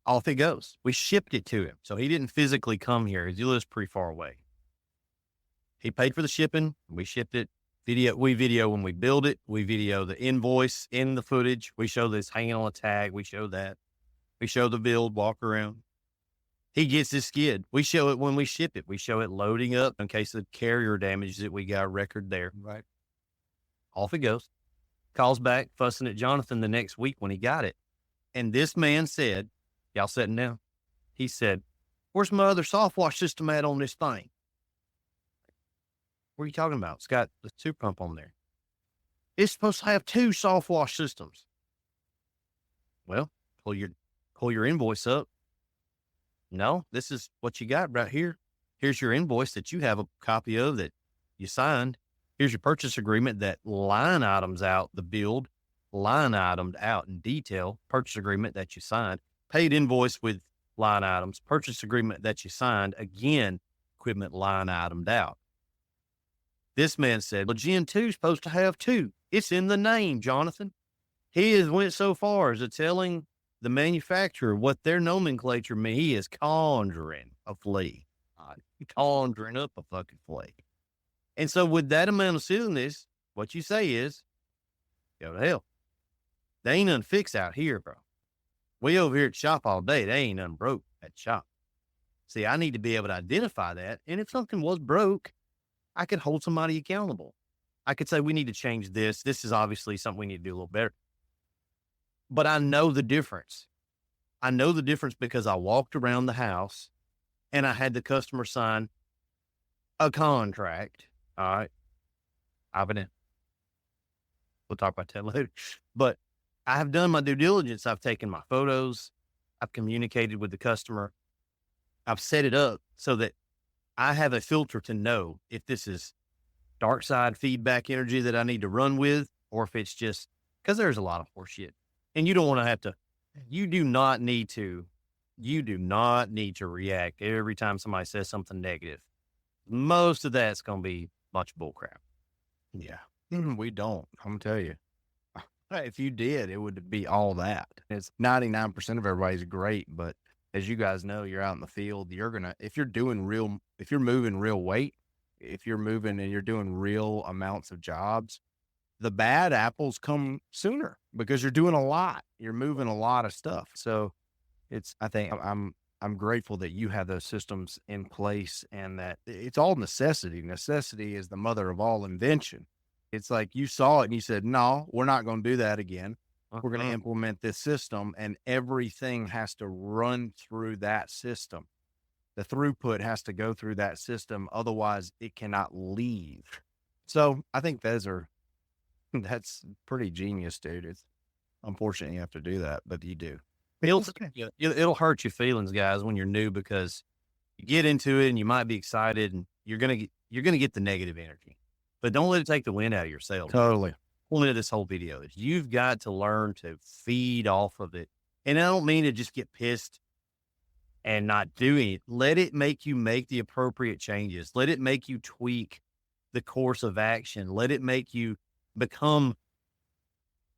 S2: Off it goes. We shipped it to him. So he didn't physically come here. He lives pretty far away. He paid for the shipping. We shipped it. We video when we build it. We video the invoice in the footage. We show this hanging on a tag. We show that. We show the build, walk around. He gets his skid. We show it when we ship it. We show it loading up in case of carrier damage that we got a record there.
S1: Right.
S2: Off it goes. Calls back, fussing at Jonathan the next week when he got it. And this man said, y'all sitting down? He said, Where's my other soft wash system at on this thing? What are you talking about? It's got the 2 pump on there. It's supposed to have 2 soft wash systems. Well, pull your invoice up. No, this is what you got right here. Here's your invoice that you have a copy of that you signed. Here's your purchase agreement that line items out the build, line itemed out in detail, purchase agreement that you signed, paid invoice with line items, purchase agreement that you signed, again, equipment line itemed out. This man said, well, Gen 2 is supposed to have 2. It's in the name, Jonathan. He has went so far as to telling the manufacturer what their nomenclature means. He is conjuring a flea, conjuring up a fucking flea. And so with that amount of silliness, what you say is, go to hell. They ain't nothing fixed out here, bro. We over here at shop all day. They ain't nothing broke at shop. See, I need to be able to identify that. And if something was broke, I could hold somebody accountable. I could say, we need to change this. This is obviously something we need to do a little better. But I know the difference. I know the difference because I walked around the house and I had the customer sign a contract. All right. I've been in. We'll talk about that later. But I have done my due diligence. I've taken my photos. I've communicated with the customer. I've set it up so that I have a filter to know if this is dark side feedback energy that I need to run with, or if it's just because there's a lot of horse shit. And you don't want to have to, you do not need to react every time somebody says something negative. Most of that's going to be much bullcrap.
S1: Yeah, we don't. I'm going to tell you. If you did, it would be all that. It's 99% of everybody's great, but as you guys know, you're out in the field, if you're moving real weight, if you're moving and you're doing real amounts of jobs, the bad apples come sooner because you're doing a lot. You're moving a lot of stuff. So I'm grateful that you have those systems in place and that it's all necessity. Necessity is the mother of all invention. It's like you saw it and you said, no, we're not going to do that again. We're going to implement this system, and everything has to run through that system. The throughput has to go through that system. Otherwise it cannot leave. So I think that's pretty genius, dude. It's unfortunate you have to do that, but you do.
S2: It'll hurt your feelings, guys, when you're new, because you get into it and you might be excited and you're going to get the negative energy, but don't let it take the wind out of your sails.
S1: Totally.
S2: Point of this whole video is you've got to learn to feed off of it. And I don't mean to just get pissed and not do it. Let it make you make the appropriate changes. Let it make you tweak the course of action. Let it make you become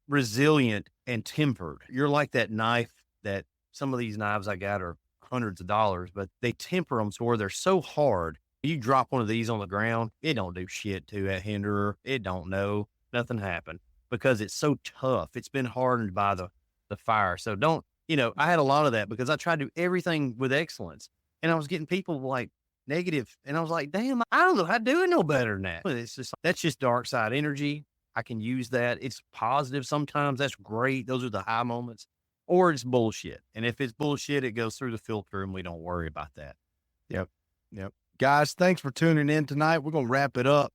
S2: resilient and tempered. You're like that knife that some of these knives I got are hundreds of dollars, but they temper them to where they're so hard. You drop one of these on the ground, it don't do shit to that hinderer. It don't know. Nothing happened because it's so tough. It's been hardened by the fire. So I had a lot of that because I tried to do everything with excellence, and I was getting people like negative, and I was like, damn, I don't know how to do it no better than that. But it's just, that's just dark side energy. I can use that. It's positive sometimes. That's great. Those are the high moments. Or it's bullshit. And if it's bullshit, it goes through the filter and we don't worry about that.
S1: Yep. Guys, thanks for tuning in tonight. We're going to wrap it up.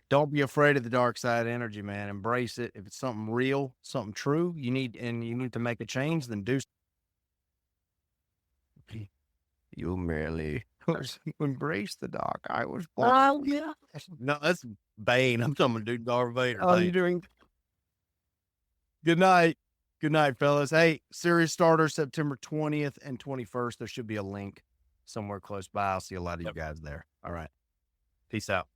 S1: Don't be afraid of the dark side energy, man. Embrace it. If it's something real, something true, you need to make a change, then do. You merely embrace the dark. I was born.
S2: Oh, yeah. No, that's Bane. I'm talking about Darth Vader.
S1: Oh, you're doing. Good night. Good night, fellas. Hey, Series Starter, September 20th and 21st. There should be a link somewhere close by. I'll see a lot of you guys there. All right.
S2: Peace out.